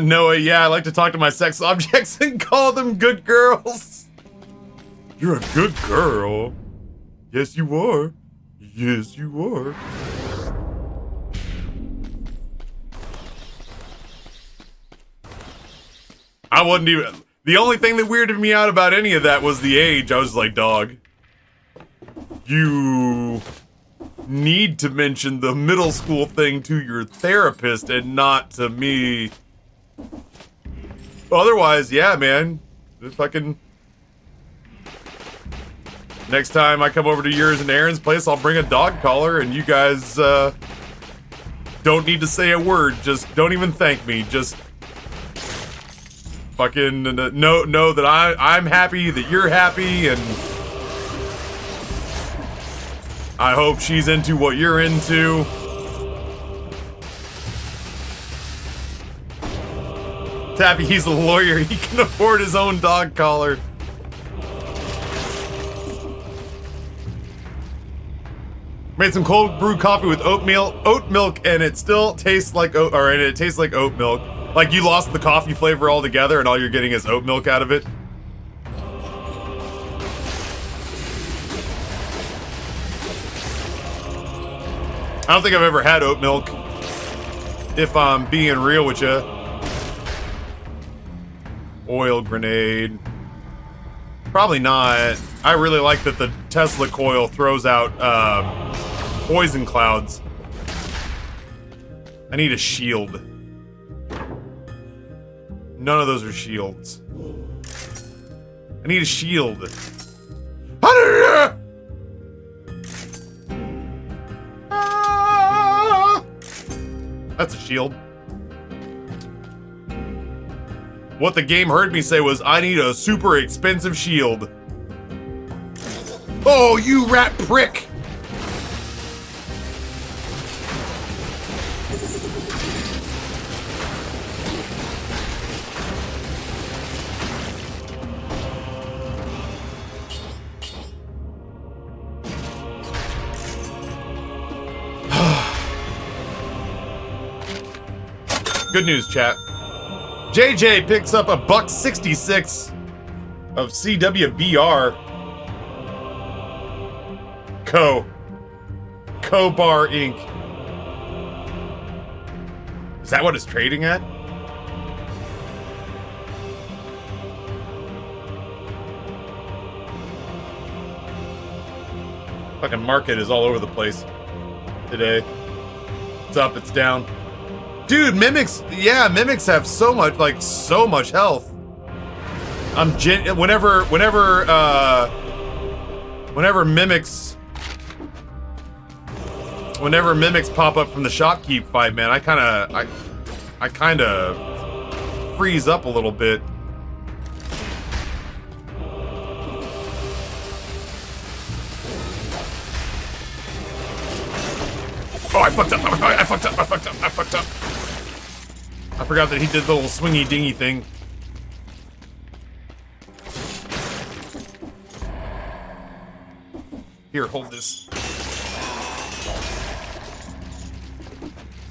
Noah, yeah, I like to talk to my sex objects and call them good girls. You're a good girl. Yes, you are. Yes, you are. I wasn't even... The only thing that weirded me out about any of that was the age. I was like, dog, you need to mention the middle school thing to your therapist and not to me. Otherwise, yeah, man. Fucking... Next time I come over to yours and Aaron's place, I'll bring a dog collar, and you guys, don't need to say a word. Just don't even thank me. Just fucking know that I'm happy, that you're happy, and I hope she's into what you're into. Taffy, he's a lawyer. He can afford his own dog collar. Made some cold brew coffee with oat milk, and it still tastes like it tastes like oat milk. Like you lost the coffee flavor altogether, and all you're getting is oat milk out of it. I don't think I've ever had oat milk, if I'm being real with you. Oil grenade. Probably not. I really like that the Tesla coil throws out poison clouds. I need a shield. None of those are shields. I need a shield. That's a shield. What the game heard me say was, I need a super expensive shield. Oh, you rat prick! Good news, chat. JJ picks up $1.66 of CWBR. Co-Bar Inc. Is that what it's trading at? Fucking market is all over the place today. It's up, it's down. Dude, mimics, yeah, mimics have so much health. Whenever mimics pop up from the shopkeep fight, man, I kinda freeze up a little bit. Oh, I fucked up. I fucked up. I forgot that he did the little swingy dingy thing. Here, hold this.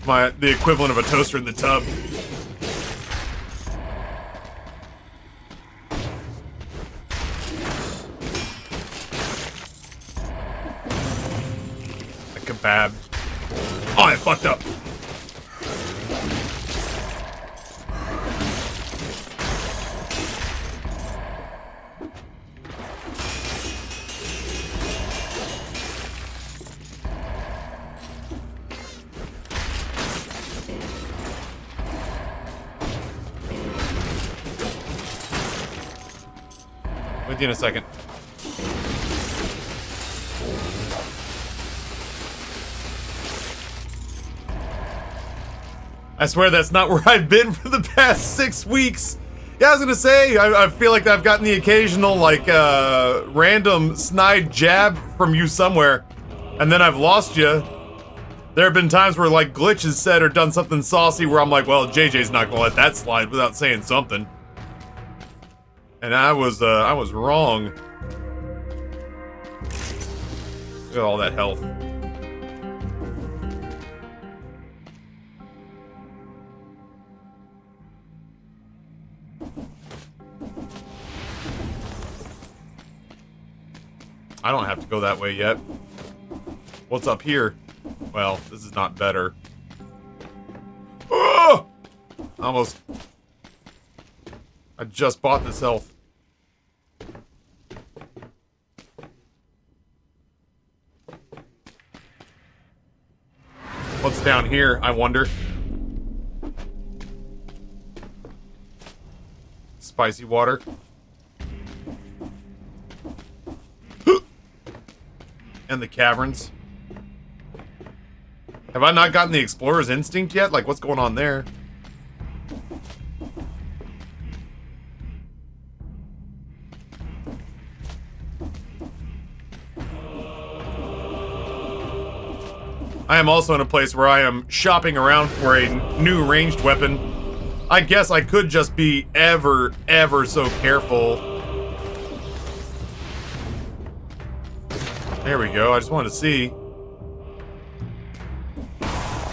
The equivalent of a toaster in the tub. A kebab. Oh, I fucked up. With you in a second. I swear that's not where I've been for the past 6 weeks. Yeah, I was gonna say, I feel like I've gotten the occasional, like, random snide jab from you somewhere, and then I've lost you. There have been times where, like, Glitch has said or done something saucy where I'm like, well, JJ's not gonna let that slide without saying something. And I was wrong. Look at all that health. I don't have to go that way yet. What's up here? Well, this is not better. Oh! I I just bought this health. What's down here, I wonder? Spicy water. And the caverns. Have I not gotten the explorer's instinct yet? Like, what's going on there? I am also in a place where I am shopping around for a new ranged weapon. I guess I could just be ever so careful. There we go. I just wanted to see.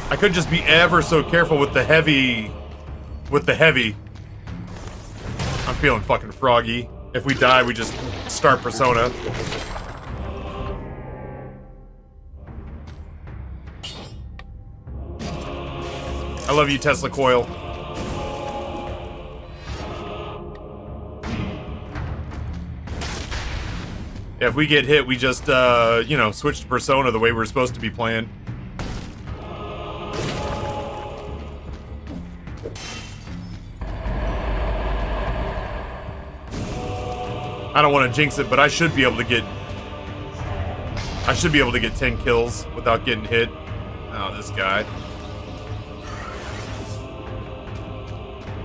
I could just be ever so careful with the heavy. I'm feeling fucking froggy. If we die, we just start Persona. I love you, Tesla Coil. Yeah, if we get hit, we just, you know, switch to Persona the way we're supposed to be playing. I don't want to jinx it, but I should be able to get 10 kills without getting hit. Oh, this guy.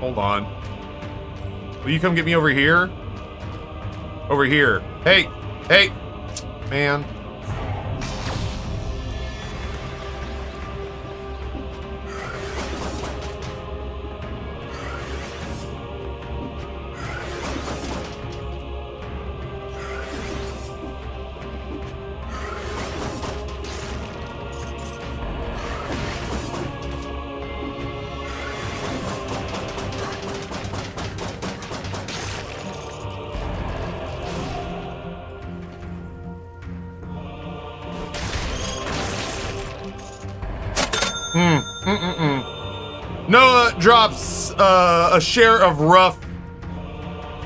Hold on. Will you come get me over here? Over here. Hey! Hey! Man. Noah drops a share of rough.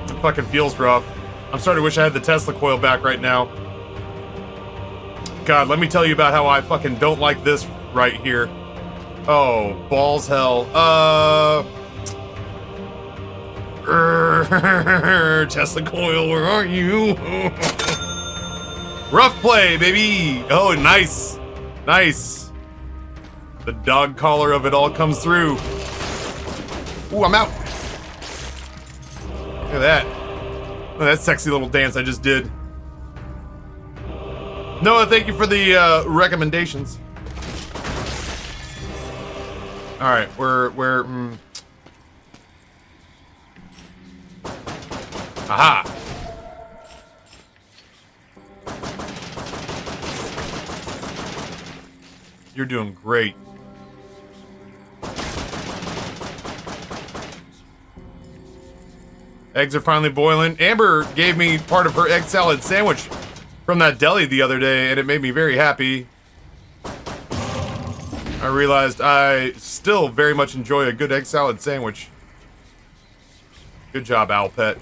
It fucking feels rough. I'm starting to wish I had the Tesla coil back right now. God, let me tell you about how I fucking don't like this right here. Oh, balls hell. Tesla coil, where are you? Rough play, baby. Oh, nice. Nice. The dog collar of it all comes through. Ooh, I'm out. Look at that. Look at that sexy little dance I just did. Noah, thank you for the recommendations. All right, we're Aha. You're doing great. Eggs are finally boiling. Amber gave me part of her egg salad sandwich from that deli the other day, and it made me very happy. I realized I still very much enjoy a good egg salad sandwich. Good job, Owl Pet.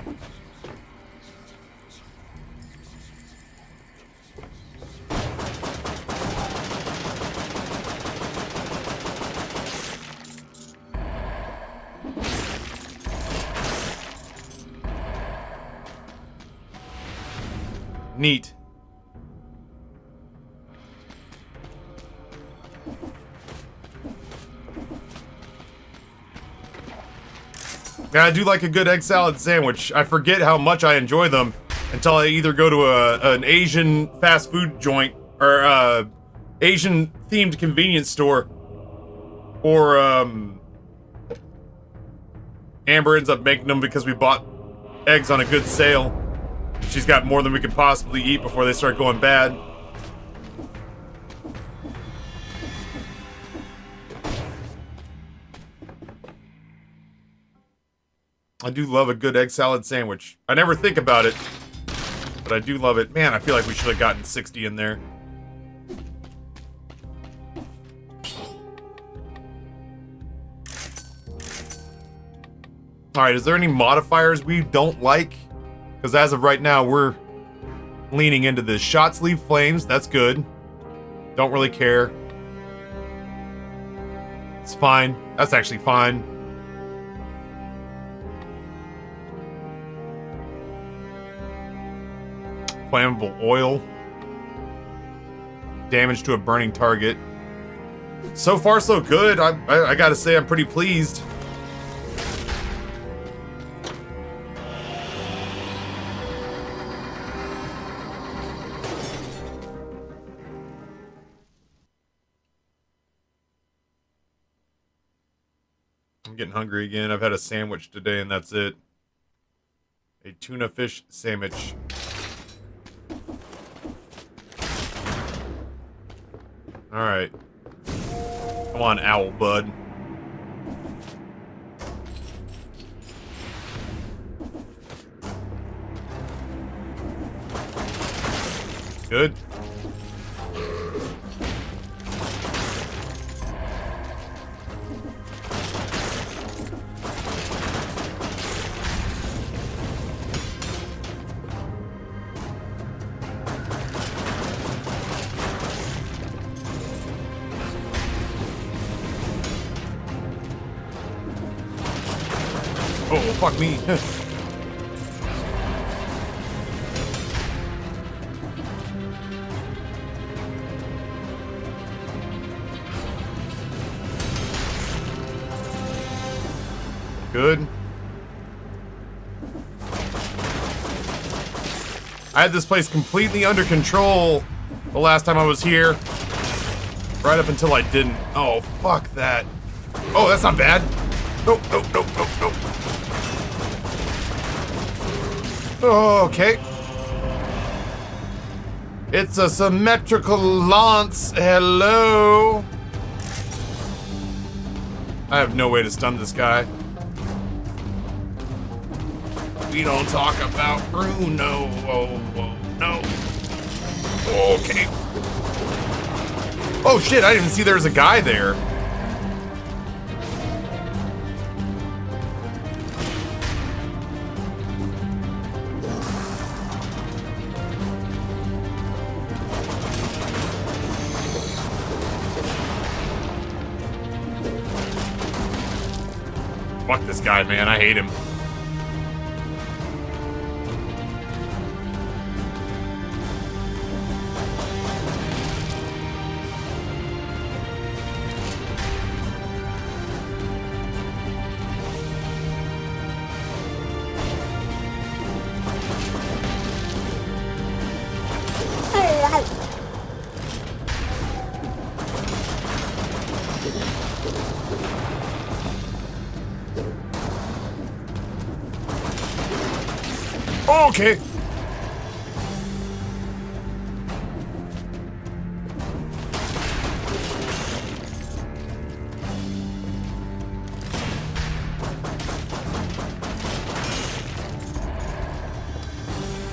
Neat. Yeah, I do like a good egg salad sandwich. I forget how much I enjoy them until I either go to an Asian fast food joint or Asian themed convenience store, or Amber ends up making them because we bought eggs on a good sale. She's got more than we could possibly eat before they start going bad. I do love a good egg salad sandwich. I never think about it, but I do love it. Man, I feel like we should have gotten 60 in there. All right, is there any modifiers we don't like? Because as of right now, we're leaning into this. Shot sleeve flames, that's good. Don't really care. It's fine. That's actually fine. Flammable oil. Damage to a burning target. So far, so good. I gotta say, I'm pretty pleased. I'm getting hungry again. I've had a sandwich today, and that's it. A tuna fish sandwich. Alright. Come on, owl bud. Good. Oh, fuck me. Good. I had this place completely under control the last time I was here. Right up until I didn't. Oh, fuck that. Oh, that's not bad. Nope, nope, nope, nope, nope. Okay. It's a symmetrical lance. Hello. I have no way to stun this guy. We don't talk about Bruno. Oh, no. Okay. Oh shit, I didn't even see there was a guy there. Fuck this guy, man. I hate him. Okay.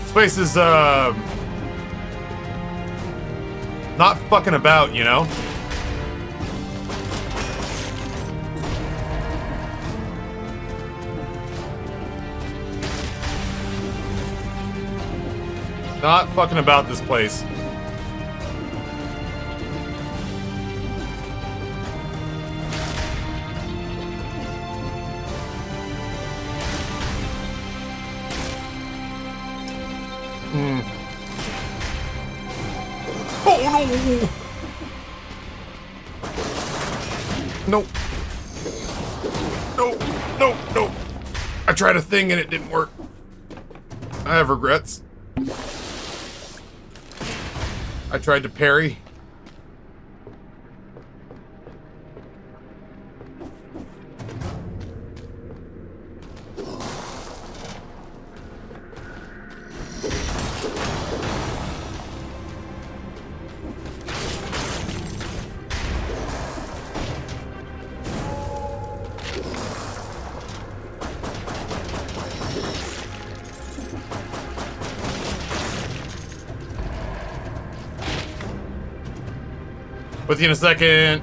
This place is not fucking about, you know? Not fucking about this place. Oh no! Nope. No. I tried a thing and it didn't work. I have regrets. I tried to parry. With you in a second.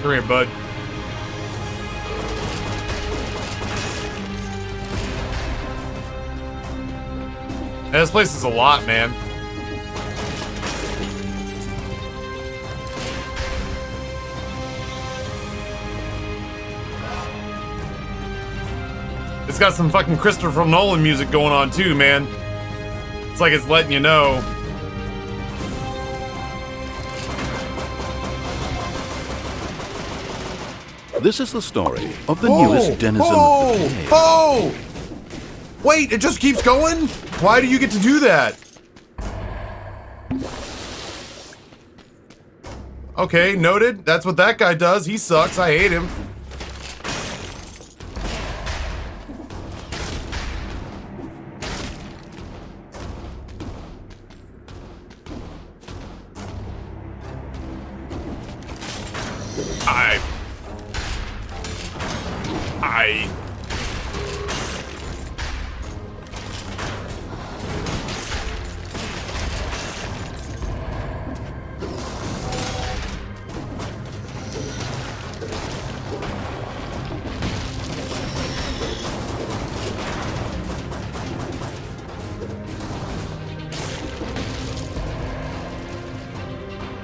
Come here, bud. Yeah, this place is a lot, man. It's got some fucking Christopher Nolan music going on too, man. It's like it's letting you know. This is the story of the newest denizen of the cave. Oh! Wait, it just keeps going? Why do you get to do that? Okay, noted. That's what that guy does. He sucks. I hate him.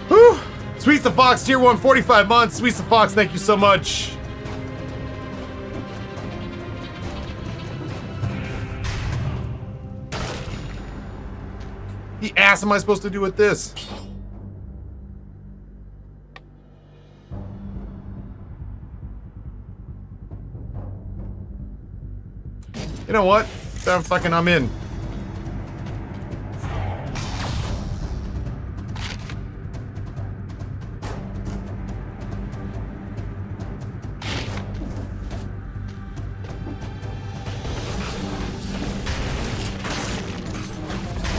Whew. Sweets the Fox, tier 1, 45 months. Sweets the Fox, thank you so much. The ass am I supposed to do with this? You know what? I'm in.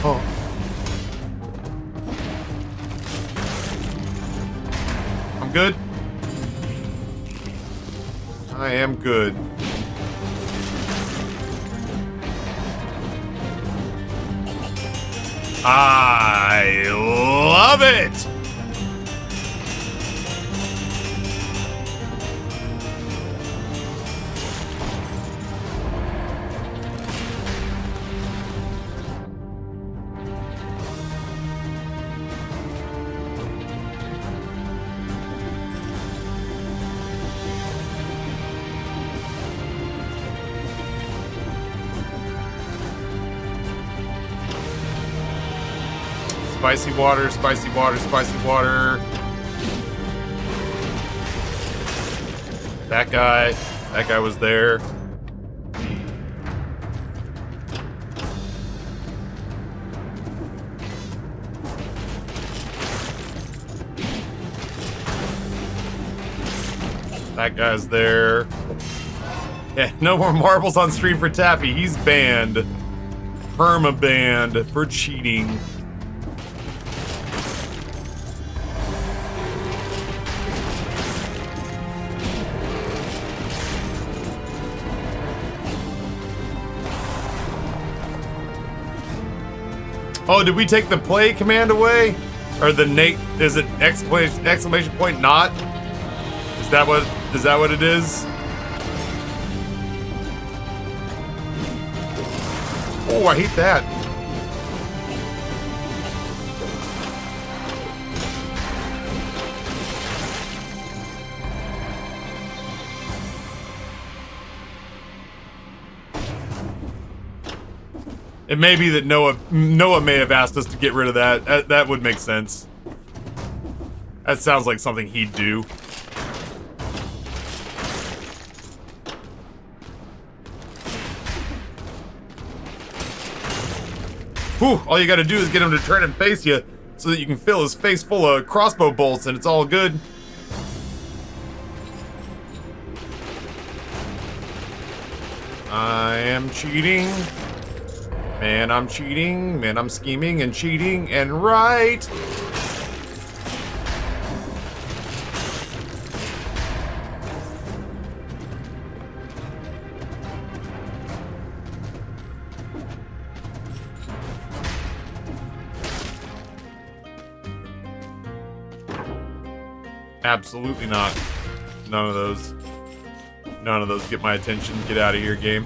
Oh. I'm good. I am good. I love it! Spicy water, spicy water, spicy water. That guy was there. That guy's there. Yeah, no more marbles on stream for Taffy. He's banned. Perma-banned for cheating. Oh, did we take the play command away? Or the Nate, is it exclamation point not? Is that what it is? Oh, I hate that. It may be that Noah may have asked us to get rid of that. That would make sense. That sounds like something he'd do. Whew, all you gotta do is get him to turn and face you so that you can fill his face full of crossbow bolts and it's all good. I am cheating. Man, I'm cheating. Man, I'm scheming and cheating and right. Absolutely not. None of those get my attention. Get out of here, game.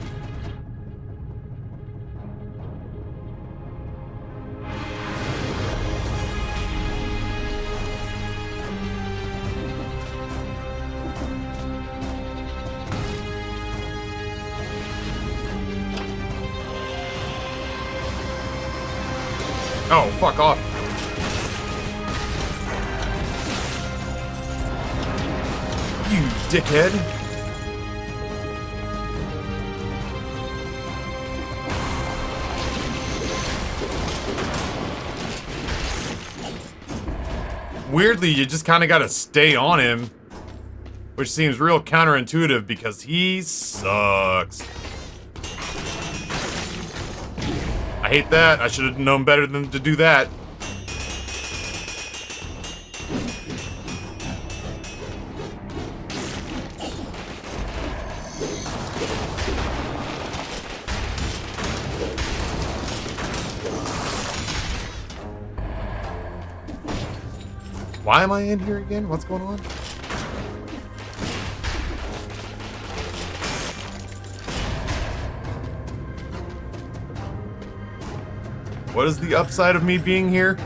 Oh, fuck off. You dickhead. Weirdly, you just kind of got to stay on him, which seems real counterintuitive because he sucks. I hate that. I should have known better than to do that. Why am I in here again? What's going on? What is the upside of me being here?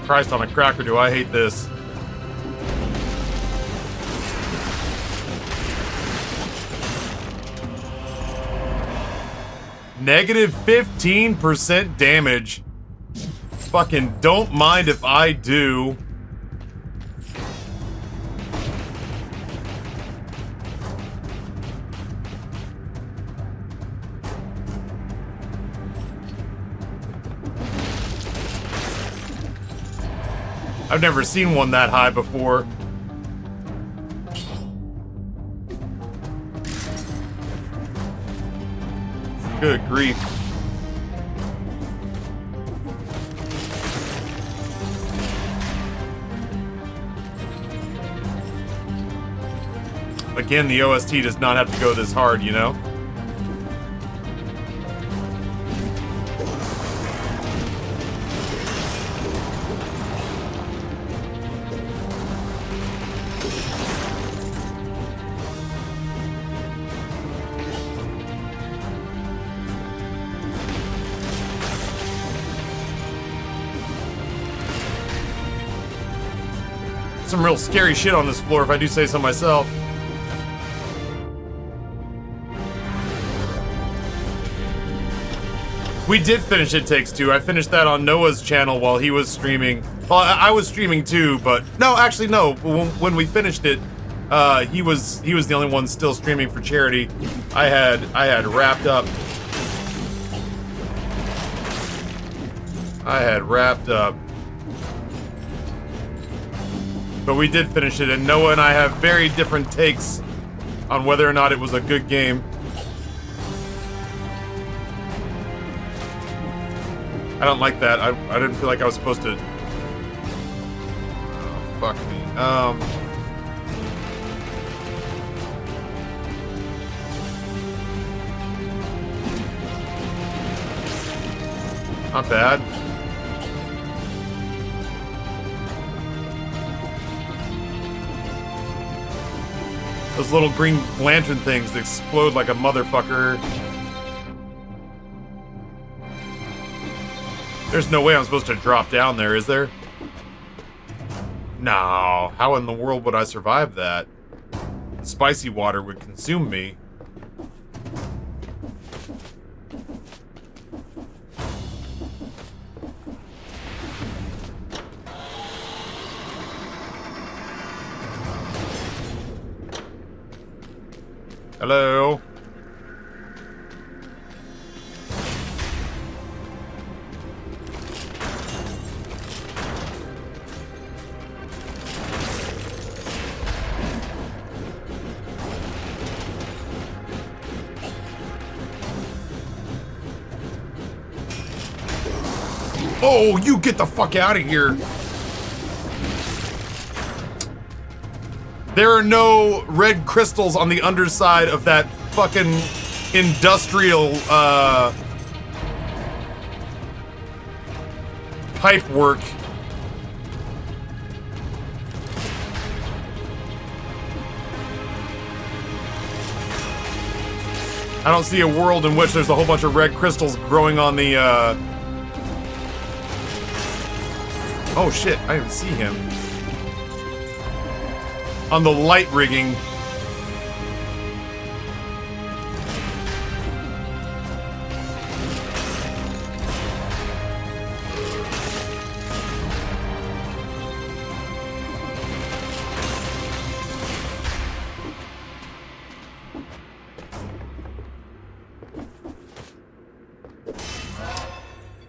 Christ on a cracker, do I hate this. Negative 15% damage. Fucking don't mind if I do. I've never seen one that high before. Good grief. Again, the OST does not have to go this hard, you know? Some real scary shit on this floor, if I do say so myself. We did finish It Takes Two. I finished that on Noah's channel while he was streaming. Well, I was streaming too, but no, actually no. When we finished it, he was the only one still streaming for charity. I had wrapped up. But we did finish it, and Noah and I have very different takes on whether or not it was a good game. I don't like that. I didn't feel like I was supposed to... Oh, fuck me. Not bad. Those little green lantern things explode like a motherfucker. There's no way I'm supposed to drop down there, is there? No. How in the world would I survive that? Spicy water would consume me. Hello? Oh, you get the fuck out of here. There are no red crystals on the underside of that fucking industrial, pipe work. I don't see a world in which there's a whole bunch of red crystals growing on the, Oh shit, I didn't see him. On the light rigging.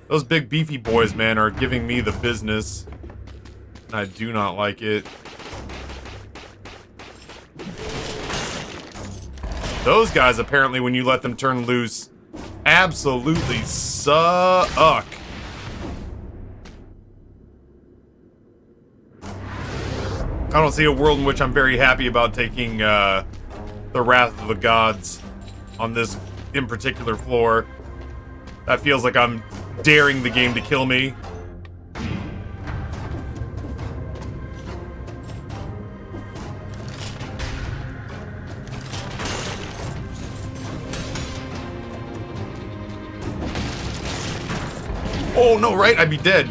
Those big beefy boys, man, are giving me the business. I do not like it. Those guys, apparently, when you let them turn loose, absolutely suck. I don't see a world in which I'm very happy about taking the Wrath of the Gods on this in particular floor. That feels like I'm daring the game to kill me. Oh, no, right? I'd be dead.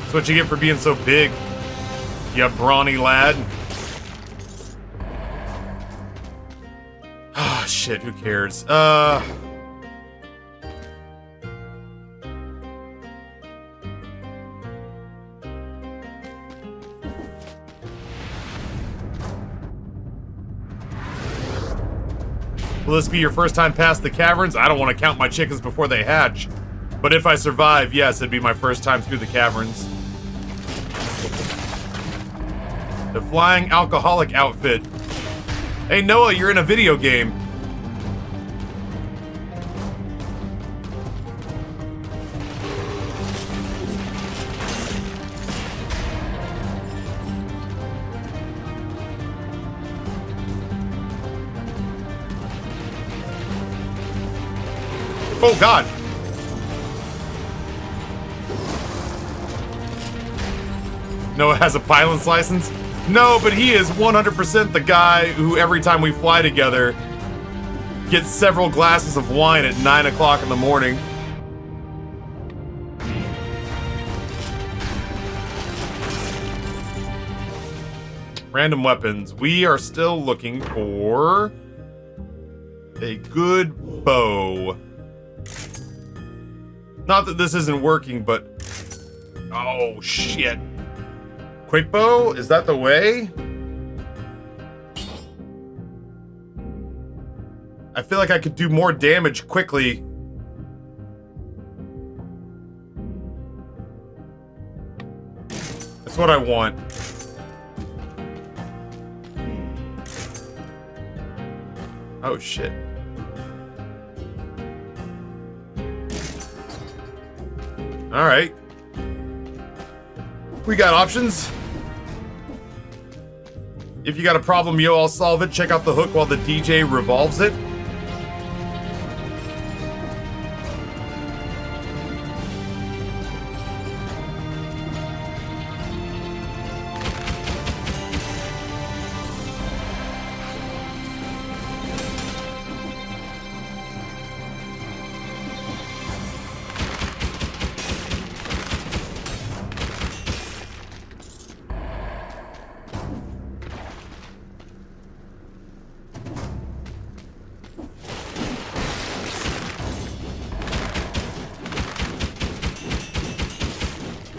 That's what you get for being so big, you brawny lad. Ah, shit, who cares? Will this be your first time past the caverns? I don't want to count my chickens before they hatch. But if I survive, yes, it'd be my first time through the caverns. The flying alcoholic outfit. Hey, Noah, you're in a video game. Oh, God. Noah has a pilot's license? No, but he is 100% the guy who every time we fly together gets several glasses of wine at 9 o'clock in the morning. Random weapons. We are still looking for a good bow. Not that this isn't working, but... Oh, shit. Quick bow? Is that the way? I feel like I could do more damage quickly. That's what I want. Oh, shit. Alright. We got options. If you got a problem, yo, I'll solve it. Check out the hook while the DJ revolves it.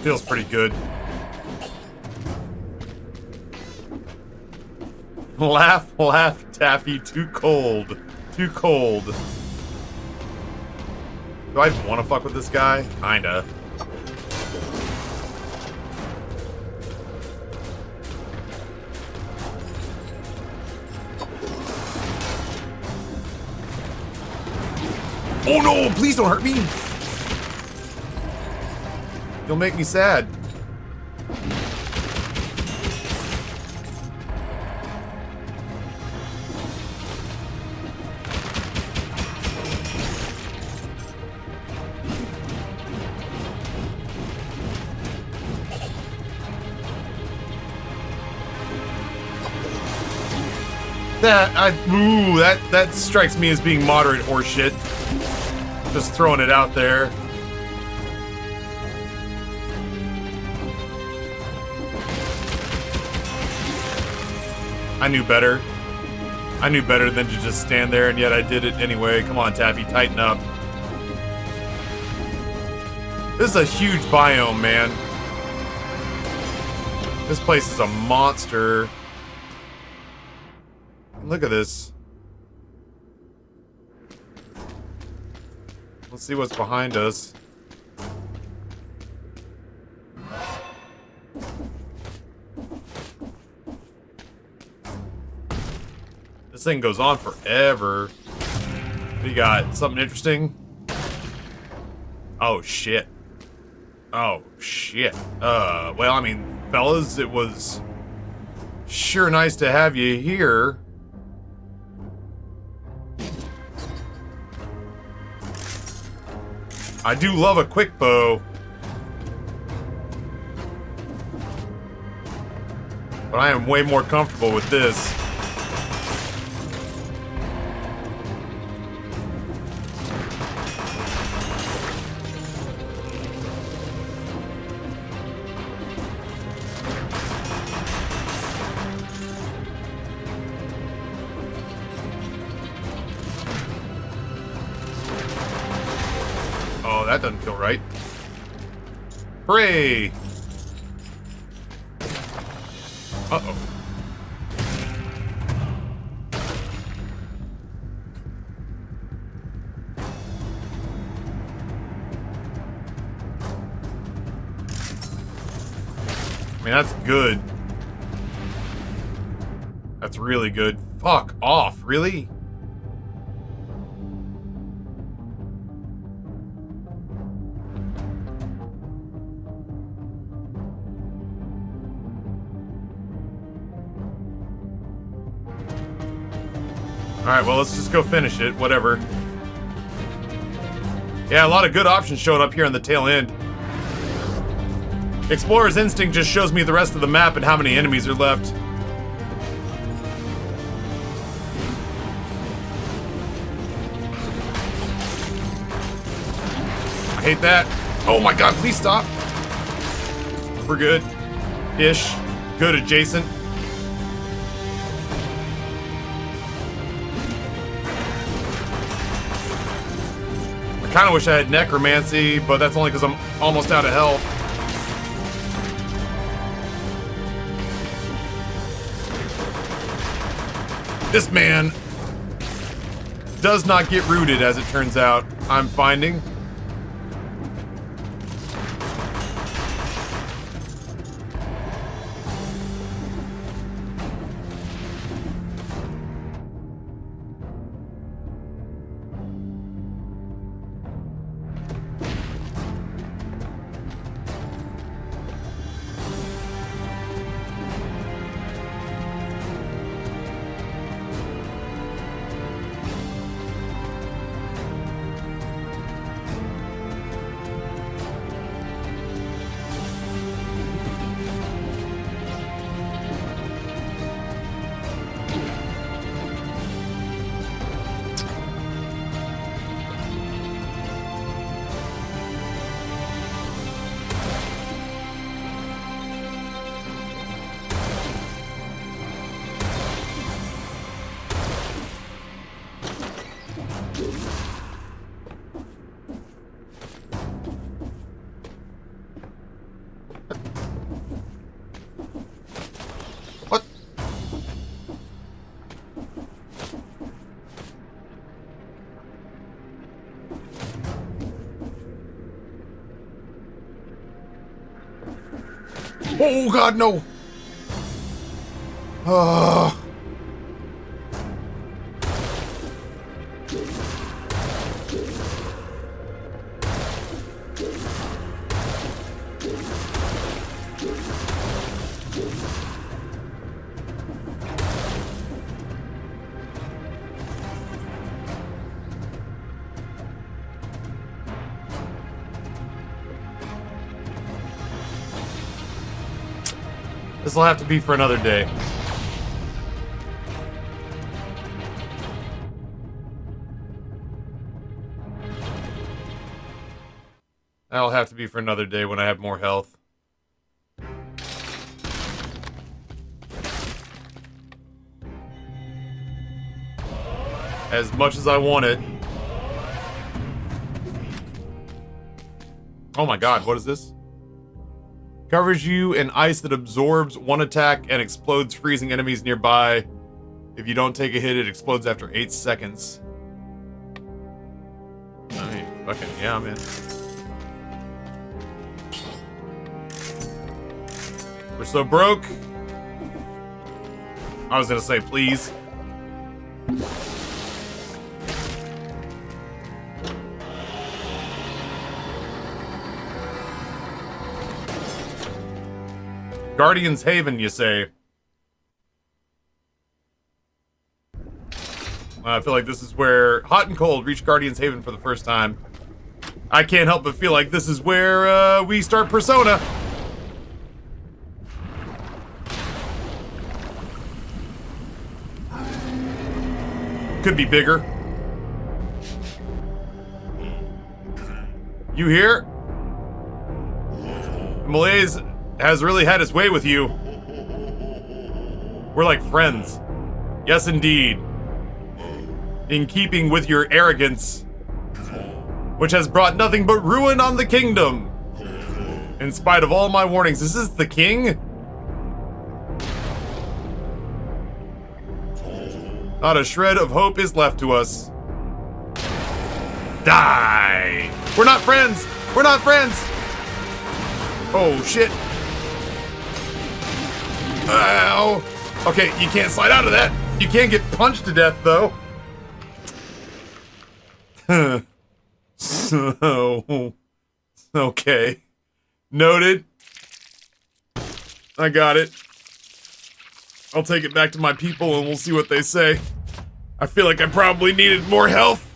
Feels pretty good. Laugh, laugh, Taffy. Too cold. Too cold. Do I want to fuck with this guy? Kinda. Oh no, please don't hurt me. You'll make me sad. That strikes me as being moderate horseshit. Just throwing it out there. I knew better. I knew better than to just stand there, and yet I did it anyway. Come on, Taffy, tighten up. This is a huge biome, man. This place is a monster. Look at this. Let's see what's behind us. This thing goes on forever. We got something interesting. Oh shit. Oh shit. Well, I mean, fellas, it was sure nice to have you here. I do love a quick bow. But I am way more comfortable with this. Oh, that doesn't feel right. Hooray! Uh-oh. I mean, that's good. That's really good. Fuck off, really? Alright, well, let's just go finish it. Whatever. Yeah, a lot of good options showed up here on the tail end. Explorer's Instinct just shows me the rest of the map and how many enemies are left. I hate that. Oh my god, please stop. We're good. Ish. Good adjacent. I kinda wish I had necromancy, but that's only because I'm almost out of health. This man does not get rooted, as it turns out, I'm finding. What? Oh god, no! This'll have to be for another day. That'll have to be for another day when I have more health. As much as I want it. Oh my god, what is this? Covers you in ice that absorbs one attack and explodes, freezing enemies nearby. If you don't take a hit, it explodes after 8 seconds. I mean, fucking, yeah, I'm in. We're so broke. I was gonna say, please. Guardian's Haven, you say? I feel like this is where Hot and Cold reach Guardian's Haven for the first time. I can't help but feel like this is where we start Persona. Could be bigger. You here? Malaise has really had his way with you. We're like friends. Yes, indeed. In keeping with your arrogance, which has brought nothing but ruin on the kingdom. In spite of all my warnings, is this the king? Not a shred of hope is left to us. Die! We're not friends! We're not friends! Oh, shit. Ow! Okay, you can't slide out of that. You can't get punched to death, though. So... Okay. Noted. I got it. I'll take it back to my people and we'll see what they say. I feel like I probably needed more health.